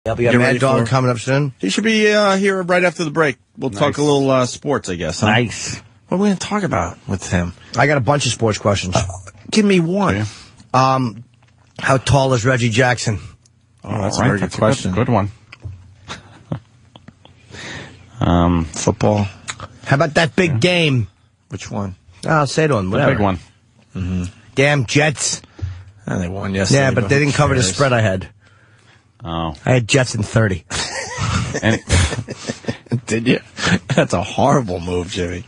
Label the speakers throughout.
Speaker 1: Yeah, we got Mad Dog coming up soon.
Speaker 2: He should be here right after the break. We'll talk a little sports, I guess. Huh?
Speaker 3: Nice.
Speaker 2: What are we going to talk about with him?
Speaker 1: I got a bunch of sports questions.
Speaker 2: Give me one.
Speaker 1: How tall is Reggie Jackson?
Speaker 2: Oh, that's a very good question.
Speaker 3: Good one.
Speaker 2: Football.
Speaker 1: How about that big game?
Speaker 2: Which one?
Speaker 1: I'll say it on whatever.
Speaker 3: The big one.
Speaker 2: Mm-hmm.
Speaker 1: Damn Jets.
Speaker 2: And they won yesterday.
Speaker 1: Yeah, but they didn't cover the spread I had.
Speaker 3: Oh.
Speaker 1: I had Jets in 30.
Speaker 2: Did you? That's a horrible move, Jimmy.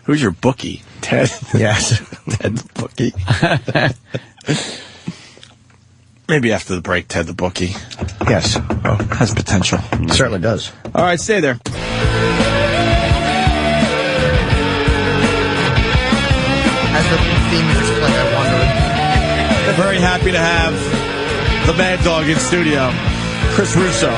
Speaker 2: Who's your bookie? Ted?
Speaker 1: Yes.
Speaker 2: Ted the bookie. Maybe after the break, Ted the bookie.
Speaker 1: Yes.
Speaker 2: Oh, has potential.
Speaker 1: Certainly does.
Speaker 2: All right, stay there.
Speaker 1: As the theme music's playing, I wonder.
Speaker 2: Very happy to have the Mad Dog in studio, Chris Russo.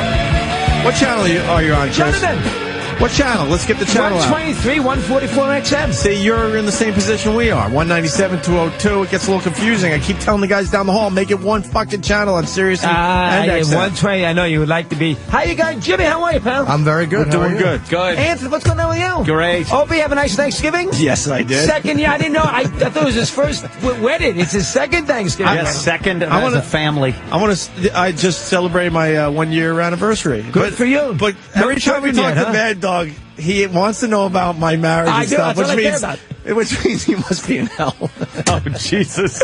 Speaker 2: What channel are you on, Chris?
Speaker 4: Jonathan.
Speaker 2: What channel? Let's get the channel
Speaker 4: 123, 144 XM.
Speaker 2: See, you're in the same position we are. 197, 202. It gets a little confusing. I keep telling the guys down the hall, make it one fucking channel on Sirius and XM.
Speaker 4: 120, I know you would like to be. How you guys? Jimmy, how are you, pal?
Speaker 1: I'm very good.
Speaker 2: We're doing good.
Speaker 3: Good.
Speaker 4: Anthony, what's going on with you?
Speaker 3: Great.
Speaker 4: Opie, have a nice Thanksgiving?
Speaker 2: Yes, I did.
Speaker 4: Second, yeah, I didn't know. I thought it was his first wedding. It's his second Thanksgiving.
Speaker 3: Yes, second as a family.
Speaker 2: I just celebrated my 1-year anniversary.
Speaker 4: Good for you.
Speaker 2: But every time we talk to Mad Dog, he wants to know about my marriage and stuff, which means he must be in hell.
Speaker 3: Oh, Jesus.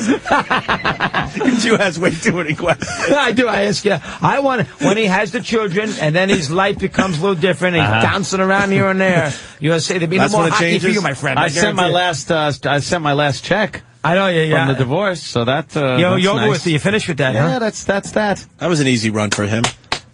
Speaker 2: You ask way too many questions.
Speaker 4: I do. I ask you. I want when he has the children, and then his life becomes a little different. He's bouncing around here and there. You say there'd be no more hockey for you, my friend.
Speaker 3: I sent my last check.
Speaker 4: I know,
Speaker 3: from the divorce. So that
Speaker 4: you're over
Speaker 3: nice.
Speaker 4: with it. You finished with that,
Speaker 3: yeah,
Speaker 4: huh?
Speaker 3: that's that.
Speaker 2: That was an easy run for him.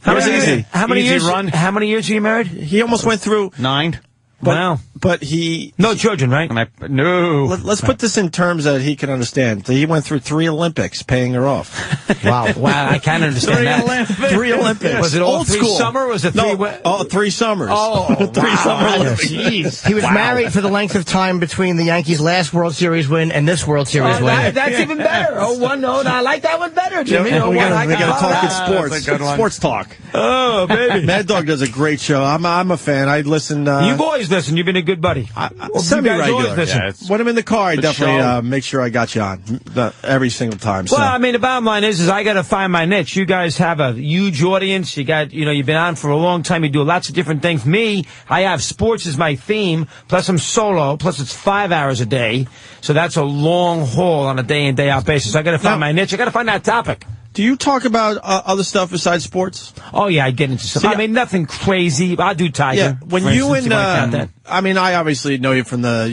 Speaker 4: How many
Speaker 2: easy.
Speaker 4: How many
Speaker 3: Easy
Speaker 4: years?
Speaker 3: run.
Speaker 4: How many years are you married?
Speaker 2: He almost went through
Speaker 3: 9.
Speaker 4: Wow.
Speaker 2: But he...
Speaker 4: No children, right?
Speaker 3: No.
Speaker 2: Let's put this in terms that he can understand. He went through 3 Olympics paying her off.
Speaker 4: Wow. I can't understand that.
Speaker 2: 3 Olympics.
Speaker 4: Was it all
Speaker 2: Old
Speaker 4: 3
Speaker 2: school.
Speaker 4: summer? Or was it 3...
Speaker 2: No, 3 summers.
Speaker 4: Oh,
Speaker 2: 3 summer Olympics.
Speaker 4: Jeez.
Speaker 1: He was married for the length of time between the Yankees' last World Series win and this World Series win.
Speaker 4: That's even better. Oh, one note. I like that one better, Jimmy.
Speaker 2: Yeah, we got to talk
Speaker 3: That's a good
Speaker 2: sports.
Speaker 3: one.
Speaker 2: Sports talk.
Speaker 4: Oh, baby.
Speaker 2: Mad Dog does a great show. I'm a fan. I listen.
Speaker 4: You've always listened. You've been a good buddy.
Speaker 2: Semi-regular.
Speaker 3: Yeah,
Speaker 2: when I'm in the car, I
Speaker 3: the
Speaker 2: definitely make sure I got you on every single time.
Speaker 4: Well, I mean, the bottom line is I got to find my niche. You guys have a huge audience. You've been on for a long time. You do lots of different things. Me, I have sports as my theme, plus I'm solo, plus it's 5 hours a day. So that's a long haul on a day in, day out basis. I got to find my niche. I got to find that topic.
Speaker 2: Do you talk about other stuff besides sports?
Speaker 4: Oh, yeah, I get into stuff. I mean, nothing crazy. I do Tiger.
Speaker 2: Yeah, when you
Speaker 4: instance,
Speaker 2: and I mean, I obviously know you from the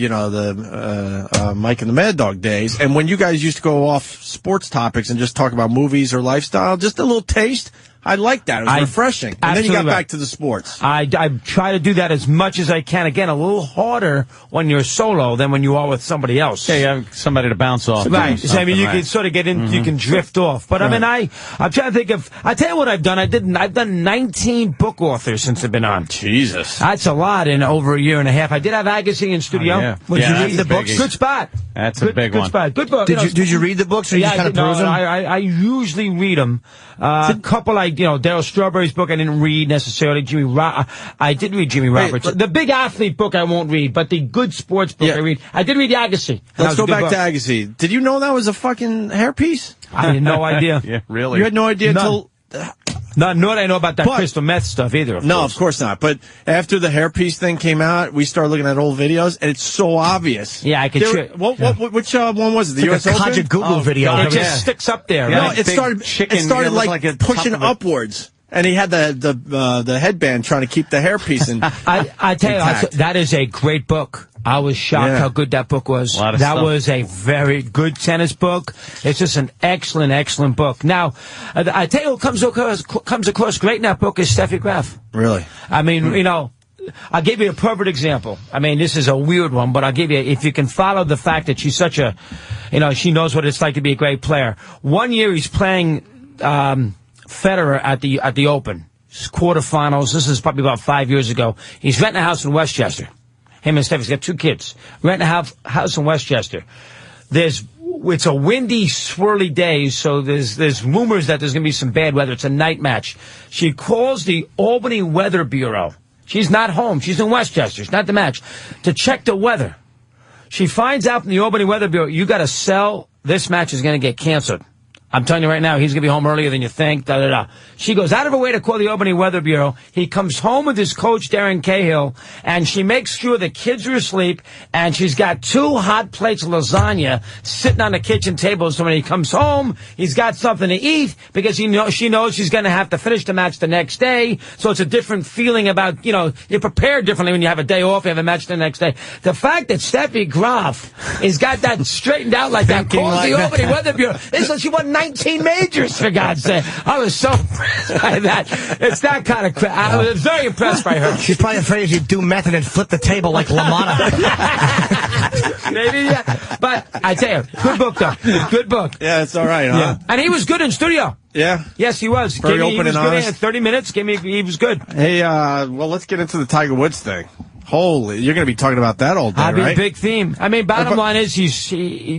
Speaker 2: Mike and the Mad Dog days, and when you guys used to go off sports topics and just talk about movies or lifestyle, just a little taste. I like that. It was refreshing. And then you got back to the sports.
Speaker 4: I try to do that as much as I can. Again, a little harder when you're solo than when you are with somebody else.
Speaker 3: Yeah, you have somebody to bounce off.
Speaker 4: Right. So, I mean, you can sort of get in, you can drift off. But, I mean, I'm trying to think of, I tell you what I've done. I've done 19 book authors since I've been on.
Speaker 2: Jesus.
Speaker 4: That's a lot in over a year and a half. I did have Agassi in studio.
Speaker 3: Oh, yeah.
Speaker 4: Would you read the
Speaker 3: biggie.
Speaker 4: books? Good spot.
Speaker 3: That's a big
Speaker 4: good
Speaker 3: one.
Speaker 4: Spot. Good book.
Speaker 1: Did you read the books or you just kind of peruse them?
Speaker 4: I usually read them. A couple, Daryl Strawberry's book I didn't read necessarily. I did read Jimmy Roberts. The big athlete book I won't read, but the good sports book I read. I did read Agassi.
Speaker 2: Let's go back to Agassi. Did you know that was a fucking hairpiece?
Speaker 4: I had no idea.
Speaker 3: Yeah, really?
Speaker 2: You had no idea until...
Speaker 4: Nor did I know about that crystal meth stuff either.
Speaker 2: Of course not. But after the hairpiece thing came out, we started looking at old videos, and it's so obvious.
Speaker 4: Yeah, I could.
Speaker 2: Which one was it? The U.S. Open?
Speaker 1: Kaja Google video.
Speaker 4: It just sticks up there.
Speaker 2: No,
Speaker 4: Right?
Speaker 2: it started like pushing upwards. And he had the headband trying to keep the hairpiece in.
Speaker 4: I tell you, that is a great book. I was shocked how good that book was. That was a very good tennis book. It's just an excellent, excellent book. Now, I tell you what comes across great in that book is Steffi Graf.
Speaker 2: Really?
Speaker 4: I mean, I'll give you a perfect example. I mean, this is a weird one, but I'll give you, if you can follow the fact that she's such a, she knows what it's like to be a great player. One year he's playing, Federer at the Open quarterfinals. This is probably about 5 years ago. He's renting a house in Westchester. Him and Steffi's got 2 kids. Renting a house in Westchester. There's it's a windy, swirly day, so there's rumors that there's going to be some bad weather. It's a night match. She calls the Albany Weather Bureau. She's not home. She's in Westchester. She's not the match. To check the weather. She finds out from the Albany Weather Bureau, you got to sell. This match is going to get canceled. I'm telling you right now, he's going to be home earlier than you think. Da, da, da. She goes out of her way to call the Albany Weather Bureau. He comes home with his coach, Darren Cahill, and she makes sure the kids are asleep, and she's got 2 hot plates of lasagna sitting on the kitchen table. So when he comes home, he's got something to eat because she knows she's going to have to finish the match the next day. So it's a different feeling about, you're prepared differently when you have a day off, you have a match the next day. The fact that Steffi Graf has got that straighted out like that, calls the Albany Weather Bureau. She won 19 majors, for God's sake. I was so impressed by that. It's that kind of crap. I was very impressed by her.
Speaker 1: She's probably afraid you do meth and then flip the table like LaMotta.
Speaker 4: Maybe, yeah. But I tell you, good book, though. Good book.
Speaker 2: Yeah, it's all right, huh?
Speaker 4: Yeah. And he was good in studio.
Speaker 2: Yeah?
Speaker 4: Yes, he was.
Speaker 2: Very open and honest.
Speaker 4: 30 minutes. He was good.
Speaker 2: Hey, well, let's get into the Tiger Woods thing. Holy, you're going to be talking about that all day, right?
Speaker 4: Big theme. I mean, bottom line is,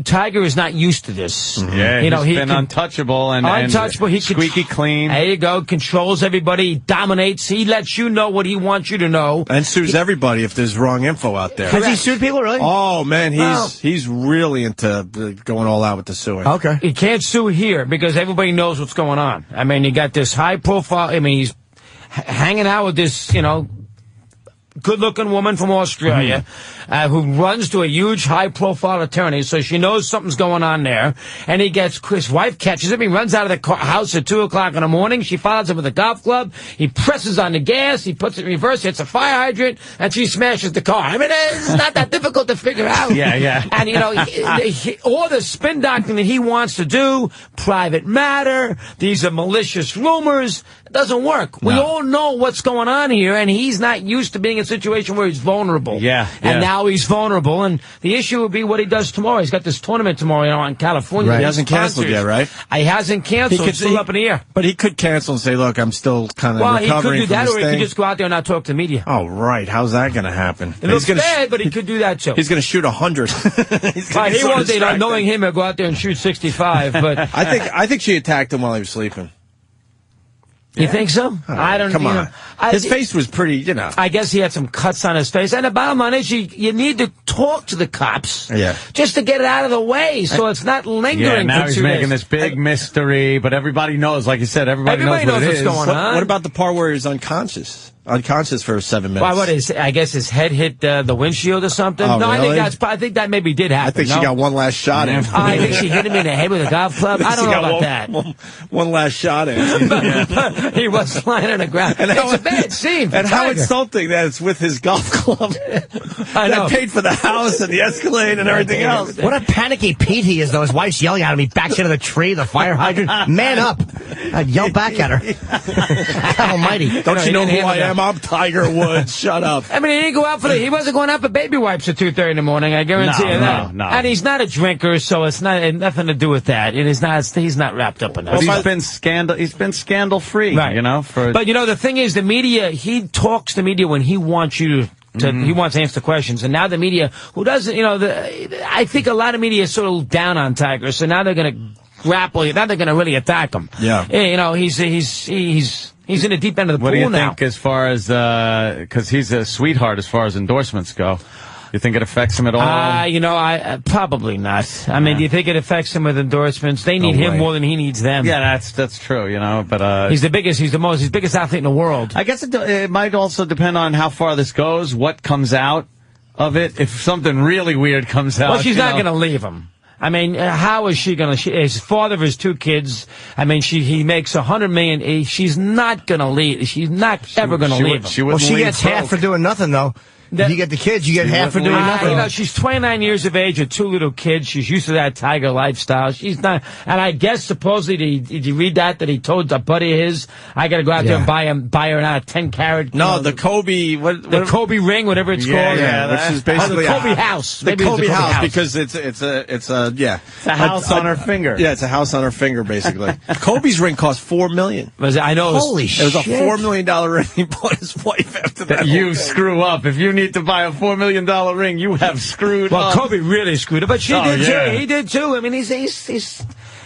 Speaker 4: Tiger is not used to this.
Speaker 3: Mm-hmm. Yeah, he's been untouchable and
Speaker 4: He
Speaker 3: squeaky clean.
Speaker 4: There you go. Controls everybody. He dominates. He lets you know what he wants you to know.
Speaker 2: And sues everybody if there's wrong info out there.
Speaker 1: Has he sued people, really?
Speaker 2: Oh, man, he's really into going all out with the suing.
Speaker 1: Okay.
Speaker 4: He can't sue here because everybody knows what's going on. I mean, you got this high profile. I mean, he's hanging out with this, good-looking woman from Australia who runs to a huge, high-profile attorney, so she knows something's going on there. And his wife catches him. He runs out of the house at 2 o'clock in the morning. She follows him with a golf club. He presses on the gas. He puts it in reverse, hits a fire hydrant, and she smashes the car. I mean, it's not that difficult to figure out.
Speaker 3: Yeah.
Speaker 4: And, all the spin doctrine that he wants to do, private matter, these are malicious rumors, it doesn't work. We all know what's going on here, and he's not used to being in a situation where he's vulnerable.
Speaker 3: Yeah.
Speaker 4: And now he's vulnerable, and the issue will be what he does tomorrow. He's got this tournament tomorrow, in California.
Speaker 2: Right. He hasn't canceled yet, right?
Speaker 4: He hasn't canceled. It's still up in the air.
Speaker 2: But he could cancel and say, look, I'm still kind of recovering
Speaker 4: he could do that,
Speaker 2: from
Speaker 4: or
Speaker 2: this
Speaker 4: he
Speaker 2: thing.
Speaker 4: could just go out there and not talk to the media.
Speaker 2: Oh, right. How's that going to happen?
Speaker 4: It looks bad, but he could do that, too.
Speaker 2: He's going to shoot 100.
Speaker 4: He won't, knowing him, he'll go out there and shoot 65, but...
Speaker 2: I think she attacked him while he was sleeping.
Speaker 4: You think so? I don't know.
Speaker 2: Come on. His face was pretty,
Speaker 4: I guess he had some cuts on his face. And the bottom line is you need to talk to the cops.
Speaker 2: Yeah.
Speaker 4: Just to get it out of the way so it's not lingering.
Speaker 3: Yeah, now he's making
Speaker 4: this
Speaker 3: big mystery, but everybody knows, like you said, everybody knows
Speaker 4: what's going on.
Speaker 2: What about the part where he's unconscious? Unconscious for 7 minutes.
Speaker 4: Well, I guess his head hit the windshield or something.
Speaker 2: Oh,
Speaker 4: no,
Speaker 2: really?
Speaker 4: I think that maybe did happen.
Speaker 2: I think she got one last shot in.
Speaker 4: I think she hit him in the head with a golf club. I don't know about that.
Speaker 2: One last shot in.
Speaker 4: But he was lying on the ground. And it's a bad scene.
Speaker 2: And how insulting that it's with his golf club.
Speaker 4: I know.
Speaker 2: That paid for the house and the Escalade and everything else.
Speaker 1: What a panicky Pete he is, though. His wife's yelling at him. He backs into the tree, the fire hydrant. Man up. I'd yell back at her. God almighty.
Speaker 2: Don't you know who I am? I'm Tiger Woods. Shut up.
Speaker 4: I mean, he didn't go out he wasn't going out for baby wipes at 2:30 in the morning. I guarantee you that.
Speaker 3: No.
Speaker 4: And he's not a drinker, so it's nothing to do with that. It is not. He's not wrapped up in that.
Speaker 3: He's been scandal free,
Speaker 4: right.
Speaker 3: But
Speaker 4: the thing is, the media. He talks to media when he wants you to. He wants to answer questions, and now the media, who doesn't, I think a lot of media is sort of down on Tiger, so now they're going to grapple. Now they're going to really attack him.
Speaker 2: Yeah.
Speaker 4: He's in the deep end of the
Speaker 3: what
Speaker 4: pool now.
Speaker 3: What do you think as far as, because he's a sweetheart as far as endorsements go? You think it affects him at all?
Speaker 4: Probably not. I mean, do you think it affects him with endorsements? They need him more than he needs them.
Speaker 3: Yeah, that's true, but
Speaker 4: he's the biggest athlete in the world.
Speaker 3: I guess it might also depend on how far this goes, what comes out of it. If something really weird comes out.
Speaker 4: Well, she's not going to leave him. I mean, how is she going to? He's father of his 2 kids. I mean, he makes $100 million. She's not going to leave. She's not ever going to leave him.
Speaker 1: She gets half for doing nothing, though. If you get the kids, you get half for doing nothing.
Speaker 4: She's 29 years of age with 2 little kids. She's used to that Tiger lifestyle. She's not, and I guess supposedly, did you read that he told a buddy of his, I got to go out there and buy her a 10-carat.
Speaker 2: The Kobe,
Speaker 4: the Kobe ring, whatever it's called.
Speaker 2: Yeah, which is basically
Speaker 4: the Kobe house.
Speaker 2: The Kobe house, because it's a
Speaker 3: house on her finger.
Speaker 2: Yeah, it's a house on her finger, basically. Kobe's ring cost $4 million.
Speaker 4: I know.
Speaker 1: Holy shit!
Speaker 2: It was a $4 million ring he bought his wife after that.
Speaker 3: You screw up if you need to buy a $4 million ring. You have screwed
Speaker 4: Well,
Speaker 3: up.
Speaker 4: Kobe really screwed up, but she did too. He did too. I mean, he's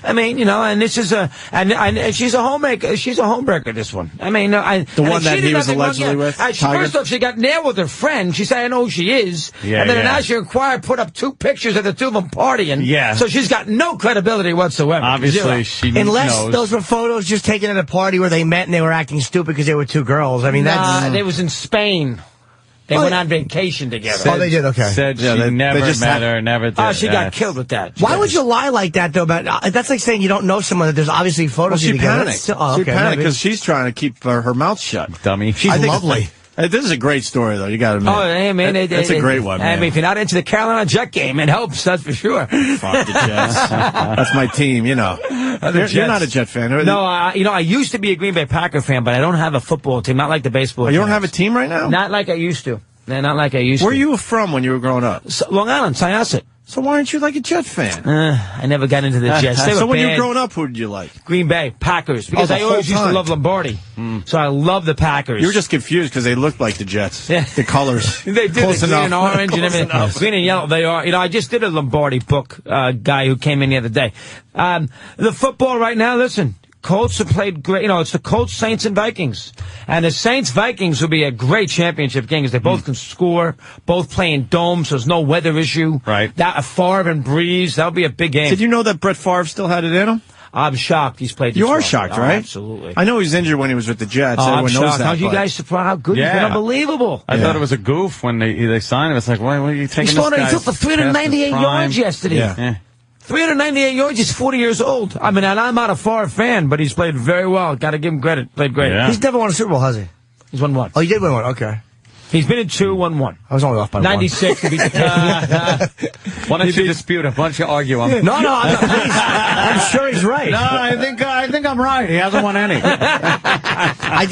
Speaker 4: I mean, you know, and this is and she's a homemaker. She's a homebreaker, this one. I mean,
Speaker 2: the one that he was allegedly with,
Speaker 4: first off, she got nailed with her friend. She said, I know who she is.
Speaker 3: Yeah,
Speaker 4: and then
Speaker 3: yeah.
Speaker 4: an National Enquirer put up 2 pictures of the two of them partying.
Speaker 3: Yeah.
Speaker 4: So she's got no credibility whatsoever.
Speaker 3: Obviously,
Speaker 4: Zero.
Speaker 3: she
Speaker 1: Unless
Speaker 3: knows.
Speaker 1: those were photos just taken at a party where they met and they were acting stupid because they were 2 girls. I mean, that's...
Speaker 4: They was in Spain. They went on vacation together.
Speaker 1: Oh, they did? Okay.
Speaker 3: Said
Speaker 2: Yeah,
Speaker 3: she
Speaker 2: they
Speaker 3: never
Speaker 2: just
Speaker 3: met
Speaker 2: had-
Speaker 3: her, never did.
Speaker 4: Oh, she got killed with that.
Speaker 1: Why would you lie like that, though? About that's like saying you don't know someone, that there's obviously
Speaker 2: Well,
Speaker 1: photos
Speaker 2: she
Speaker 1: together.
Speaker 2: panicked.
Speaker 1: Oh,
Speaker 2: She
Speaker 1: okay,
Speaker 2: panicked
Speaker 1: maybe.
Speaker 2: because she's trying to keep her mouth shut.
Speaker 3: Dummy.
Speaker 1: She's
Speaker 2: I think-
Speaker 1: lovely.
Speaker 2: Hey, this is a great story, though. You got to admit.
Speaker 4: Oh, hey, man.
Speaker 2: It's a great one,
Speaker 4: I
Speaker 2: man.
Speaker 4: mean, if you're not into the Carolina Jet game, it helps, that's for sure.
Speaker 2: Fuck the Jets. That's my team, you know. You're not a Jet fan.
Speaker 4: No, I used to be a Green Bay Packer fan, but I don't have a football team, not like the baseball
Speaker 2: You don't
Speaker 4: teams.
Speaker 2: have a team right now?
Speaker 4: Not like I used to. No, not like I used
Speaker 2: Where
Speaker 4: to.
Speaker 2: are you from when you were growing up?
Speaker 4: Long Island, Syosset.
Speaker 2: So why aren't you like a Jet fan?
Speaker 4: I never got into the Jets. They were
Speaker 2: So when you were
Speaker 4: bad.
Speaker 2: growing up, who did you like?
Speaker 4: Green Bay, Packers. Because
Speaker 2: the
Speaker 4: I always
Speaker 2: whole
Speaker 4: used to
Speaker 2: time.
Speaker 4: love Lombardi. So I love the Packers.
Speaker 2: You were just confused because they looked like the Jets.
Speaker 4: Yeah.
Speaker 2: The colors.
Speaker 4: They do.
Speaker 2: Close
Speaker 4: the green
Speaker 2: enough.
Speaker 4: and orange and
Speaker 2: Close
Speaker 4: everything.
Speaker 2: enough.
Speaker 4: Green and yellow, they are. You know, I just did a Lombardi book, guy who came in the other day. The football right now, listen, Colts have played great. You know, it's the Colts, Saints, and Vikings. And the Saints-Vikings will be a great championship game because they both can score, both playing domes, so there's no weather issue.
Speaker 3: Right.
Speaker 4: That, Favre and Breeze, that'll be a big game.
Speaker 2: Did you know that Brett Favre still had it in him?
Speaker 4: I'm shocked he's played this
Speaker 2: You are
Speaker 4: well.
Speaker 2: shocked,
Speaker 4: Oh,
Speaker 2: right?
Speaker 4: Absolutely.
Speaker 2: I know he was injured when he was with the Jets.
Speaker 4: I'm
Speaker 2: Everyone knows
Speaker 4: shocked.
Speaker 2: that.
Speaker 4: How you
Speaker 2: but-
Speaker 4: guys surprised how good he's been?
Speaker 3: Yeah.
Speaker 4: Unbelievable.
Speaker 3: I thought it was a goof when they signed him. It's like, why are you taking
Speaker 4: He
Speaker 3: this guy?
Speaker 4: took for 398 yards yesterday.
Speaker 2: Yeah.
Speaker 4: 398 yards. He's 40 years old. I mean, and I'm not a Favre fan, but he's played very well. Got to give him credit. Played great.
Speaker 3: Yeah.
Speaker 1: He's never won a Super Bowl, has he?
Speaker 4: He's won one.
Speaker 1: Oh, you did win one. Okay.
Speaker 4: He's been in 2, won 1.
Speaker 1: I was only off by
Speaker 4: 96 to beat the Patriots.
Speaker 3: Why don't you dispute it? Why don't you argue him?
Speaker 1: one. No, I'm sure he's right.
Speaker 3: No, I think I'm right. He hasn't won any.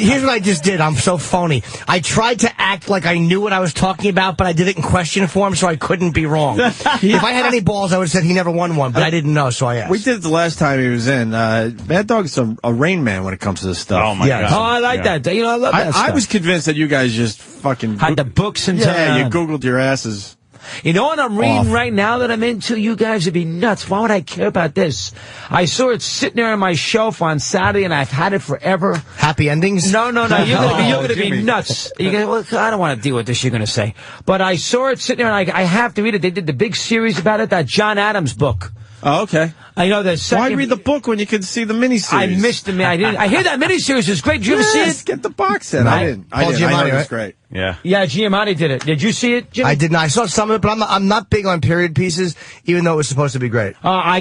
Speaker 1: Here's what I just did. I'm so phony. I tried to act like I knew what I was talking about, but I did it in question form, so I couldn't be wrong. If I had any balls, I would have said he never won one, but I didn't know, so I asked.
Speaker 2: We did it the last time he was in. Mad Dog's a Rain Man when it comes to this stuff.
Speaker 3: Oh, my
Speaker 1: Yeah.
Speaker 3: God.
Speaker 4: Oh, I like that. You know, I love that
Speaker 2: I
Speaker 4: stuff.
Speaker 2: was convinced that you guys just fucking
Speaker 4: Had the books and
Speaker 2: yeah, you
Speaker 4: stuff.
Speaker 2: Googled your asses.
Speaker 4: You know what I'm reading
Speaker 2: Off.
Speaker 4: right now that I'm into? You guys would be nuts. Why would I care about this? I saw it sitting there on my shelf on Saturday, and I've had it forever.
Speaker 1: Happy endings?
Speaker 4: No. You're gonna be
Speaker 3: Jimmy.
Speaker 4: nuts. You're gonna, well, I don't want to deal with this. You're gonna say, but I saw it sitting there, and I have to read it. They did the big series about it. That John Adams book.
Speaker 2: Oh, okay.
Speaker 4: I know the second.
Speaker 2: Why read the book when you could see the miniseries?
Speaker 4: I missed the. I didn't. I hear that miniseries is great. Did you ever see
Speaker 2: Yes,
Speaker 4: it?
Speaker 2: get the box set.
Speaker 4: No.
Speaker 2: I didn't. I
Speaker 1: Paul
Speaker 2: didn't. I
Speaker 1: Giamatti,
Speaker 2: heard it was
Speaker 1: right?
Speaker 2: great.
Speaker 3: Yeah.
Speaker 4: Yeah, Giamatti did it. Did you see it, Jimmy?
Speaker 1: I did not. I saw some of it, but I'm not big on period pieces, even though it was supposed to be great.
Speaker 4: I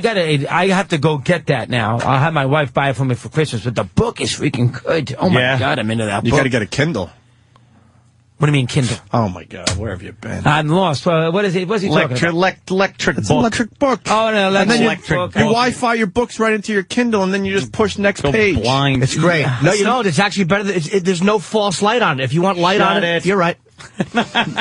Speaker 4: have to go get that now. I'll have my wife buy it for me for Christmas. But the book is freaking good. Oh my
Speaker 3: Yeah.
Speaker 4: God, I'm into that
Speaker 2: You
Speaker 4: book.
Speaker 2: got to get a Kindle.
Speaker 4: What do you mean Kindle?
Speaker 2: Oh my God, where have you been?
Speaker 4: I'm lost. What is he? What's he talking about?
Speaker 3: Electric
Speaker 2: It's an
Speaker 3: book.
Speaker 2: electric book.
Speaker 4: Oh, an
Speaker 2: And then
Speaker 4: electric book.
Speaker 2: you Wi-Fi your books right into your Kindle, and then you just push next
Speaker 3: Go
Speaker 2: page.
Speaker 3: blind.
Speaker 1: It's great. No, you know, it's actually better. There's no false light on it. If you want light
Speaker 3: Shut
Speaker 1: on
Speaker 3: it.
Speaker 1: you're right.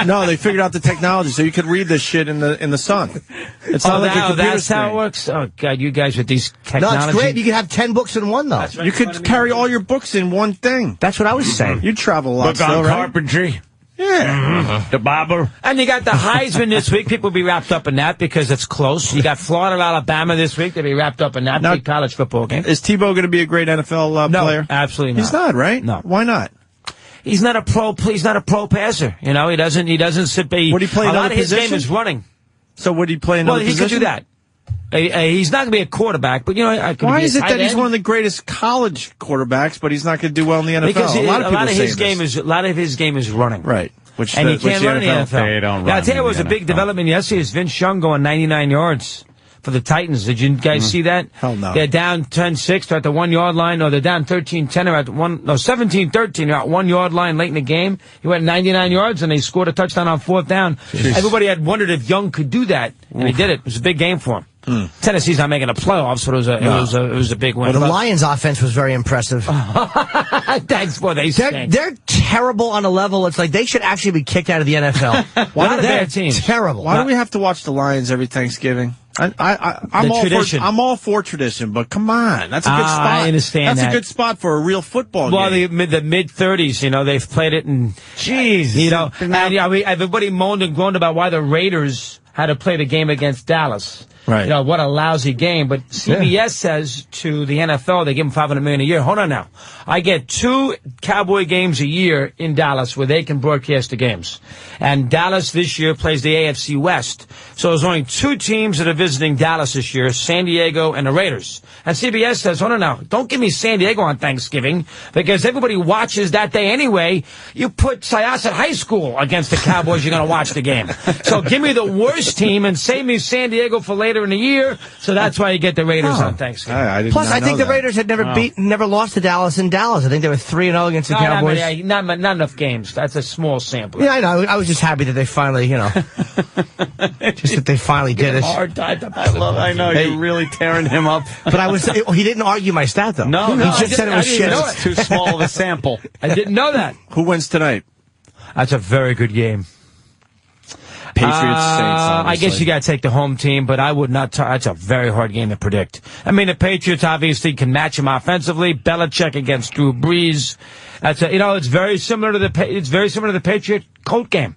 Speaker 2: No, they figured out the technology, so you could read this shit in the sun. It's not
Speaker 4: Oh,
Speaker 2: like a computer
Speaker 4: that's how it
Speaker 2: screen.
Speaker 4: works? Oh, God, you guys with these
Speaker 1: No,
Speaker 4: technology.
Speaker 1: it's great. You can have 10 books in one, though.
Speaker 2: You could carry all your books in one thing.
Speaker 1: That's what I was saying.
Speaker 2: You travel a lot,
Speaker 3: Book
Speaker 2: still,
Speaker 3: on
Speaker 2: right?
Speaker 3: carpentry.
Speaker 2: Yeah.
Speaker 3: The Bible.
Speaker 4: And you got the Heisman this week. People will be wrapped up in that because it's close. You got Florida, Alabama this week. They'll be wrapped up in that
Speaker 2: Now-
Speaker 4: big college football game.
Speaker 2: Is Tebow going to be a great NFL
Speaker 4: No,
Speaker 2: player?
Speaker 4: absolutely not.
Speaker 2: He's not, right?
Speaker 4: No.
Speaker 2: Why not?
Speaker 4: He's not a pro. He's not a pro passer. You know, he doesn't sit.
Speaker 2: Would he play
Speaker 4: a lot
Speaker 2: another
Speaker 4: of his game
Speaker 2: position?
Speaker 4: is running.
Speaker 2: So would he play another
Speaker 4: Well, he
Speaker 2: position?
Speaker 4: could do that. He's not going to be a quarterback, but you know, I could
Speaker 2: Why
Speaker 4: be a
Speaker 2: is it
Speaker 4: tight
Speaker 2: that he's
Speaker 4: end.
Speaker 2: one of the greatest college quarters, but he's not going to do well in the NFL?
Speaker 4: Because
Speaker 2: a lot of people
Speaker 4: his
Speaker 2: say
Speaker 4: game
Speaker 2: this.
Speaker 4: is running.
Speaker 2: Right. Which
Speaker 4: And
Speaker 2: the,
Speaker 4: you can't
Speaker 2: which
Speaker 4: run in the NFL.
Speaker 3: They don't
Speaker 4: Yeah, I'll
Speaker 3: run
Speaker 4: tell you
Speaker 3: in
Speaker 4: what was
Speaker 3: the
Speaker 4: a big
Speaker 3: NFL.
Speaker 4: development yesterday is Vince Young going 99 yards for the Titans. Did you guys see that?
Speaker 2: Hell no.
Speaker 4: They're down 10-6. They're at the 1 yard line. Or they're down 13-10. They're at 17-13. They're at 1 yard line late in the game. He went 99 yards and they scored a touchdown on 4th down. Everybody had wondered if Young could do that, and he did it. It was a big game for him. Tennessee's not making the playoffs, so it was a big win.
Speaker 1: Well, the Lions' offense was very impressive.
Speaker 4: Thanks for they stink.
Speaker 1: They're terrible on a level. It's like they should actually be kicked out of the NFL.
Speaker 4: Not a bad team.
Speaker 1: Terrible.
Speaker 2: Why do we have to watch the Lions every Thanksgiving? I'm all for tradition, but come on, that's a good spot.
Speaker 4: I understand
Speaker 2: that's a good spot for a real football game.
Speaker 4: Well, the mid-30s, they've played it, and
Speaker 3: jeez,
Speaker 4: everybody moaned and groaned about why the Raiders had to play the game against Dallas.
Speaker 2: Right.
Speaker 4: What a lousy game. But CBS says to the NFL, they give them $500 million a year. Hold on now. I get 2 Cowboy games a year in Dallas where they can broadcast the games. And Dallas this year plays the AFC West. So there's only 2 teams that are visiting Dallas this year, San Diego and the Raiders. And CBS says, hold on now, don't give me San Diego on Thanksgiving because everybody watches that day anyway. You put Syosset High School against the Cowboys, you're going to watch the game. So give me the worst team and save me San Diego for later in the year, so that's why you get the Raiders on Thanksgiving.
Speaker 1: Plus, I think the Raiders had never lost to Dallas in Dallas. I think they were 3-0 against the Cowboys.
Speaker 4: Not enough games. That's a small sample.
Speaker 1: Yeah, I know. I was just happy that they finally, just that they finally did it.
Speaker 3: Hard time. I know you're really tearing him up.
Speaker 1: But he didn't argue my stat though.
Speaker 3: No,
Speaker 1: he just said it was shit.
Speaker 3: It's too small of a sample.
Speaker 4: I didn't know that.
Speaker 2: Who wins tonight?
Speaker 4: That's a very good game.
Speaker 2: Patriots, Saints,
Speaker 4: I guess you got to take the home team, but I would not. That's a very hard game to predict. I mean, the Patriots obviously can match him offensively. Belichick against Drew Brees. It's very similar to the Patriot Colt game.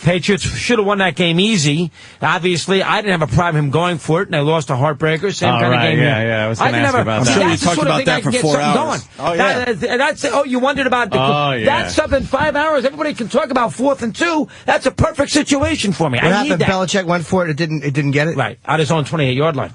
Speaker 4: Patriots should have won that game easy. Obviously, I didn't have a problem him going for it, and they lost a heartbreaker. Same kind of game.
Speaker 3: Yeah. I was going to ask about that.
Speaker 2: I'm sure you talked about that for 4 hours.
Speaker 4: You wondered about that stuff in 5 hours. Everybody can talk about 4th and 2. That's a perfect situation for me.
Speaker 1: What happened? Belichick went for it. It didn't get it.
Speaker 4: Right out his own 28-yard line.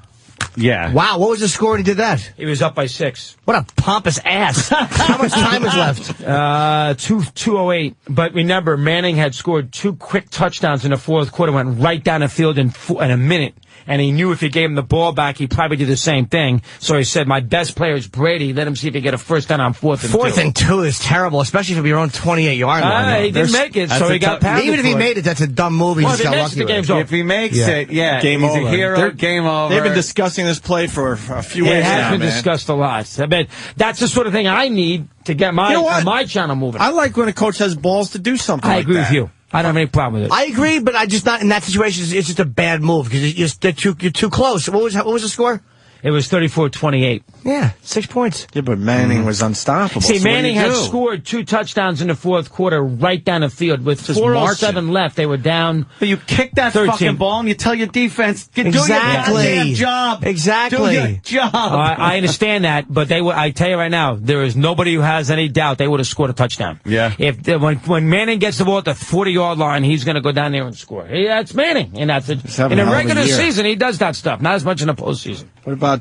Speaker 3: Yeah.
Speaker 1: Wow, what was the score when he did that?
Speaker 4: He was up by 6.
Speaker 1: What a pompous ass. How much time is left?
Speaker 4: 2:08. But remember, Manning had scored 2 quick touchdowns in the 4th quarter, went right down the field in a minute. And he knew if he gave him the ball back, he'd probably do the same thing. So he said, my best player is Brady. Let him see if he get a first down on 4th and 2.
Speaker 1: 4th and 2 is terrible, especially from your own 28-yard line.
Speaker 4: He didn't make it, so he got pounded.
Speaker 1: Even if he made it, that's a dumb move. He just got lucky.
Speaker 3: If he makes it,
Speaker 2: game
Speaker 3: he's
Speaker 2: over.
Speaker 3: A hero. Game over.
Speaker 2: They've been discussing this play for a few weeks now,
Speaker 4: It has been discussed a lot. I mean, that's the sort of thing I need to get my channel moving.
Speaker 2: I like when a coach has balls to do something
Speaker 4: I
Speaker 2: like
Speaker 4: agree
Speaker 2: that.
Speaker 4: with you. I don't have any problem with it.
Speaker 1: I agree, but I just not in that situation. It's just a bad move because you're too close. What was the score?
Speaker 4: It was 34-28.
Speaker 1: Yeah, 6 points.
Speaker 2: Yeah, but Manning was unstoppable.
Speaker 4: See,
Speaker 2: so
Speaker 4: Manning had scored 2 touchdowns in the 4th quarter right down the field. With 4:07 left, they were down.
Speaker 3: But you kick that
Speaker 4: 13.
Speaker 3: fucking ball and you tell your defense, do your goddamn job.
Speaker 1: Exactly.
Speaker 3: Do your job.
Speaker 4: I understand that, but I tell you right now, there is nobody who has any doubt they would have scored a touchdown.
Speaker 3: Yeah.
Speaker 4: When Manning gets the ball at the 40-yard line, he's going to go down there and score. That's Manning, and that's it. In a regular season, he does that stuff. Not as much in the postseason.
Speaker 2: What about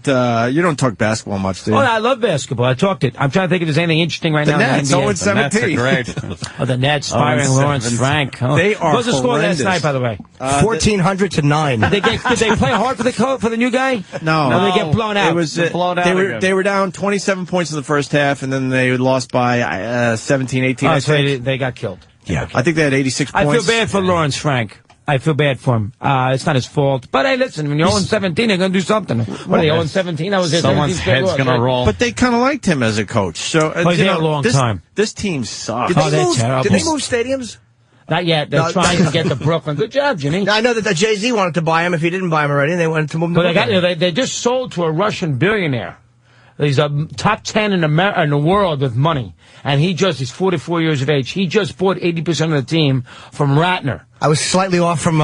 Speaker 2: you don't talk basketball much, do you?
Speaker 4: Oh, I love basketball. I talked it. I'm trying to think if there's anything interesting right now.
Speaker 2: The Nets,
Speaker 4: in the NBA.
Speaker 2: 0-17.
Speaker 3: The Nets are great.
Speaker 4: The Nets, firing Lawrence Frank.
Speaker 2: They are
Speaker 4: What's the score last night, by the way?
Speaker 1: 1,400-9.
Speaker 4: Did they play hard for the new guy?
Speaker 2: No.
Speaker 4: Or they get blown out?
Speaker 2: It was
Speaker 3: blown out
Speaker 2: they were down 27 points in the first half, and then they lost by 17, 18.
Speaker 4: Oh, so they got killed.
Speaker 2: Yeah. I think they had 86 points.
Speaker 4: I feel bad for Lawrence Frank. I feel bad for him. It's not his fault. But hey, listen, when you're 0-17, they're going to do something. What are they, 0-17? I was there.
Speaker 3: Someone's head's going to roll.
Speaker 2: But they kind of liked him as a coach. So,
Speaker 4: he's there a long time.
Speaker 2: This team sucks.
Speaker 4: They're terrible.
Speaker 1: Did they move stadiums?
Speaker 4: Not yet. They're trying to get to Brooklyn. Good job, Jimmy.
Speaker 1: I know that Jay-Z wanted to buy him if he didn't buy him already, and they wanted to move him to
Speaker 4: Brooklyn. They just sold to a Russian billionaire. He's a top 10 in the world with money. And he's 44 years of age. He just bought 80% of the team from Ratner.
Speaker 1: I was slightly off from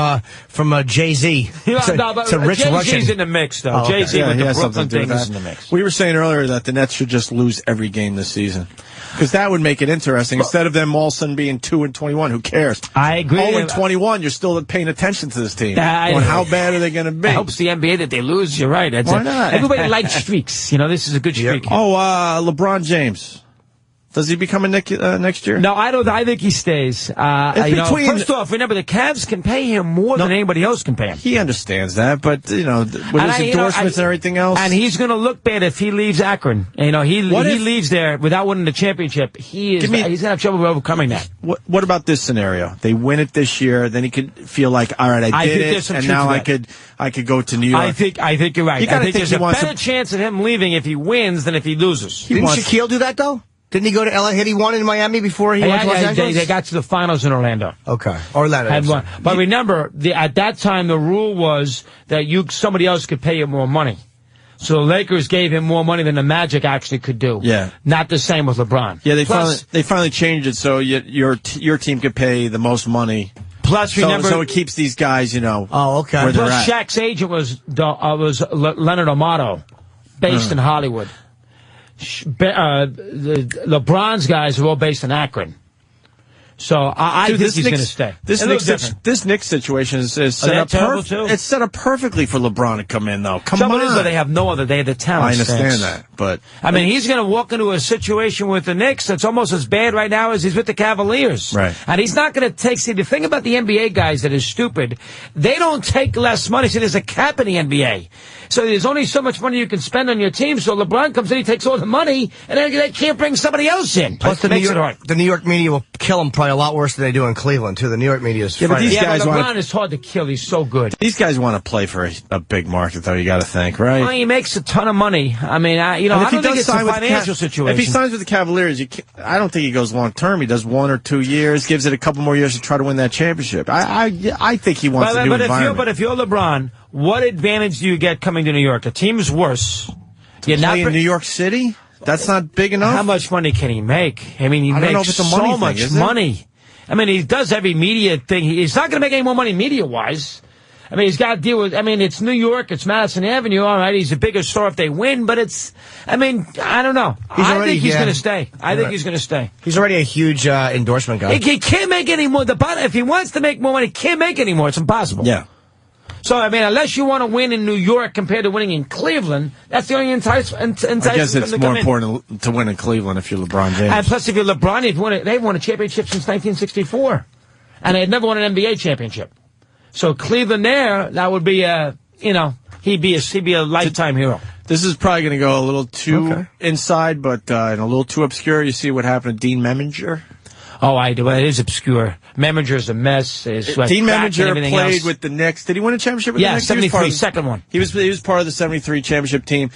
Speaker 1: Jay-Z.
Speaker 4: It's a rich
Speaker 1: Russian.
Speaker 4: Jay-Z's in the mix, though.
Speaker 2: Okay.
Speaker 4: Jay-Z with the Brooklyn thing
Speaker 2: is
Speaker 4: in the mix.
Speaker 2: We were saying earlier that the Nets should just lose every game this season. Because that would make it interesting. Instead of them all of a sudden being 2-21, who cares?
Speaker 4: I agree.
Speaker 2: 0-21, you're still paying attention to this team. How bad are they going to be?
Speaker 4: It helps the NBA that they lose. You're right.
Speaker 2: Why not?
Speaker 4: Everybody likes streaks. This is a good streak.
Speaker 2: Oh, LeBron James. Does he become a Knick next year?
Speaker 4: No, I don't. I think he stays. First off, remember the Cavs can pay him more than anybody else can pay him.
Speaker 2: He understands that, but with his endorsements and everything else,
Speaker 4: and he's going to look bad if he leaves Akron. He leaves there without winning the championship. He's going to have trouble overcoming that.
Speaker 2: What about this scenario? They win it this year, then he could feel like, all right, I did it, and now I could go to New York.
Speaker 4: I think you're right. I think there's a better chance of him leaving if he wins than if he loses.
Speaker 1: Didn't Shaquille do that though? Didn't he go to LA? Had he won in Miami before he went to Los Angeles?
Speaker 4: They got to the finals in Orlando.
Speaker 1: Okay. Orlando.
Speaker 4: Had won. But remember, at that time, the rule was that somebody else could pay you more money. So the Lakers gave him more money than the Magic actually could do.
Speaker 2: Yeah.
Speaker 4: Not the same with LeBron.
Speaker 2: Yeah, they finally changed it so your team could pay the most money.
Speaker 4: Plus, remember,
Speaker 2: so it keeps these guys,
Speaker 1: Oh, okay.
Speaker 2: where they're
Speaker 4: plus,
Speaker 2: at.
Speaker 4: Shaq's agent was Leonard Amato, based in Hollywood. LeBron's guys are all based in Akron. So I think he's going to stay.
Speaker 2: This Knicks situation is set up It's set up perfectly for LeBron to come in, though. Come on.
Speaker 4: They have no other. They have the talent.
Speaker 2: I understand that, but
Speaker 4: I mean, he's going to walk into a situation with the Knicks that's almost as bad right now as he's with the Cavaliers.
Speaker 2: Right.
Speaker 4: And he's not going to take. See, the thing about the NBA guys that is stupid, they don't take less money. See, there's a cap in the NBA. So there's only so much money you can spend on your team. So LeBron comes in, he takes all the money, and then they can't bring somebody else in.
Speaker 1: Plus, the New York media will kill him probably a lot worse than they do in Cleveland, too. The New York media is
Speaker 2: but
Speaker 4: LeBron is hard to kill. He's so good.
Speaker 2: These guys want to play for a big market, though. You got to think, right?
Speaker 4: Well, he makes a ton of money. I mean, I don't think it's a financial situation.
Speaker 2: If he signs with the Cavaliers, I don't think he goes long term. He does 1 or 2 years, gives it a couple more years to try to win that championship. I think he wants a new environment.
Speaker 4: But if you're LeBron, what advantage do you get coming to New York? The team's worse.
Speaker 2: You're not in New York City? That's not big enough?
Speaker 4: How much money can he make? I mean, he makes so much money. I mean, he does every media thing. He's not going to make any more money media-wise. I mean, he's got to deal with, it's New York, it's Madison Avenue, all right, he's a bigger star if they win, but I don't know. I think he's going to stay. I think he's going to stay.
Speaker 1: He's already a huge endorsement guy.
Speaker 4: He can't make any more. If he wants to make more money, he can't make any more. It's impossible.
Speaker 2: Yeah.
Speaker 4: So, unless you want to win in New York compared to winning in Cleveland, that's the only enticement.
Speaker 2: I guess it's more important to win in Cleveland if you're LeBron James.
Speaker 4: And plus, if you're LeBron, they've won a championship since 1964. And they had never won an NBA championship. So Cleveland that would be he'd be a lifetime hero.
Speaker 2: This is probably going to go a little too inside, but and a little too obscure. You see what happened to Dean Meminger?
Speaker 4: Oh, I do. It is obscure. Meminger's a mess.
Speaker 2: Dean Meminger played with the Knicks. Did he win a championship with the Knicks?
Speaker 4: Yeah, 73, second one.
Speaker 2: He was part of the 73 championship team.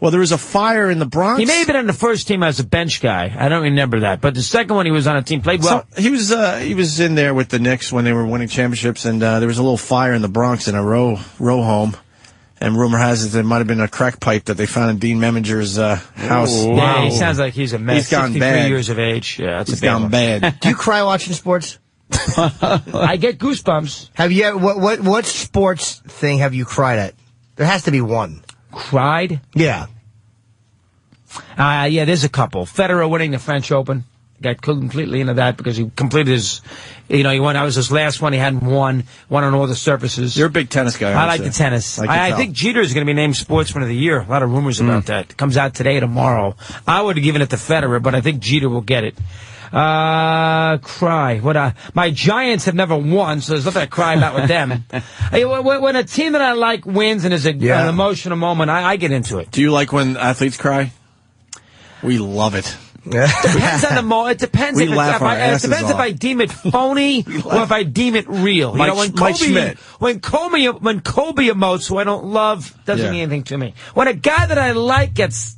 Speaker 2: Well, there was a fire in the Bronx.
Speaker 4: He may have been on the first team as a bench guy. I don't remember that. But the second one, he was on a team, played well.
Speaker 2: So he was in there with the Knicks when they were winning championships, and there was a little fire in the Bronx in a row home. And rumor has it there might have been a crack pipe that they found in Dean Meminger's house.
Speaker 4: Wow. Yeah, he sounds like he's a mess.
Speaker 2: He's gone
Speaker 4: 63
Speaker 2: bad.
Speaker 4: Years of age. Yeah,
Speaker 2: he's gone bad.
Speaker 1: Do you cry watching sports?
Speaker 4: I get goosebumps.
Speaker 1: Have you? What sports thing have you cried at? There has to be one.
Speaker 4: Cried?
Speaker 1: Yeah.
Speaker 4: Yeah, there's a couple. Federer winning the French Open. Got completely into that because he completed his, he won. That was his last one. He hadn't won on all the surfaces.
Speaker 2: You're a big tennis guy.
Speaker 4: I like the tennis. I think Jeter is going to be named Sportsman of the Year. A lot of rumors about that. It comes out today, tomorrow. I would have given it to Federer, but I think Jeter will get it. Cry. My Giants have never won, so there's nothing to cry about with them. When a team that I like wins and is an emotional moment, I get into it.
Speaker 2: Do you like when athletes cry? We love it.
Speaker 4: Depends on the moment. It depends. It depends if I deem it phony or if I deem it real.
Speaker 2: Mike Schmidt.
Speaker 4: When Kobe emotes, who I don't love, doesn't mean anything to me. When a guy that I like gets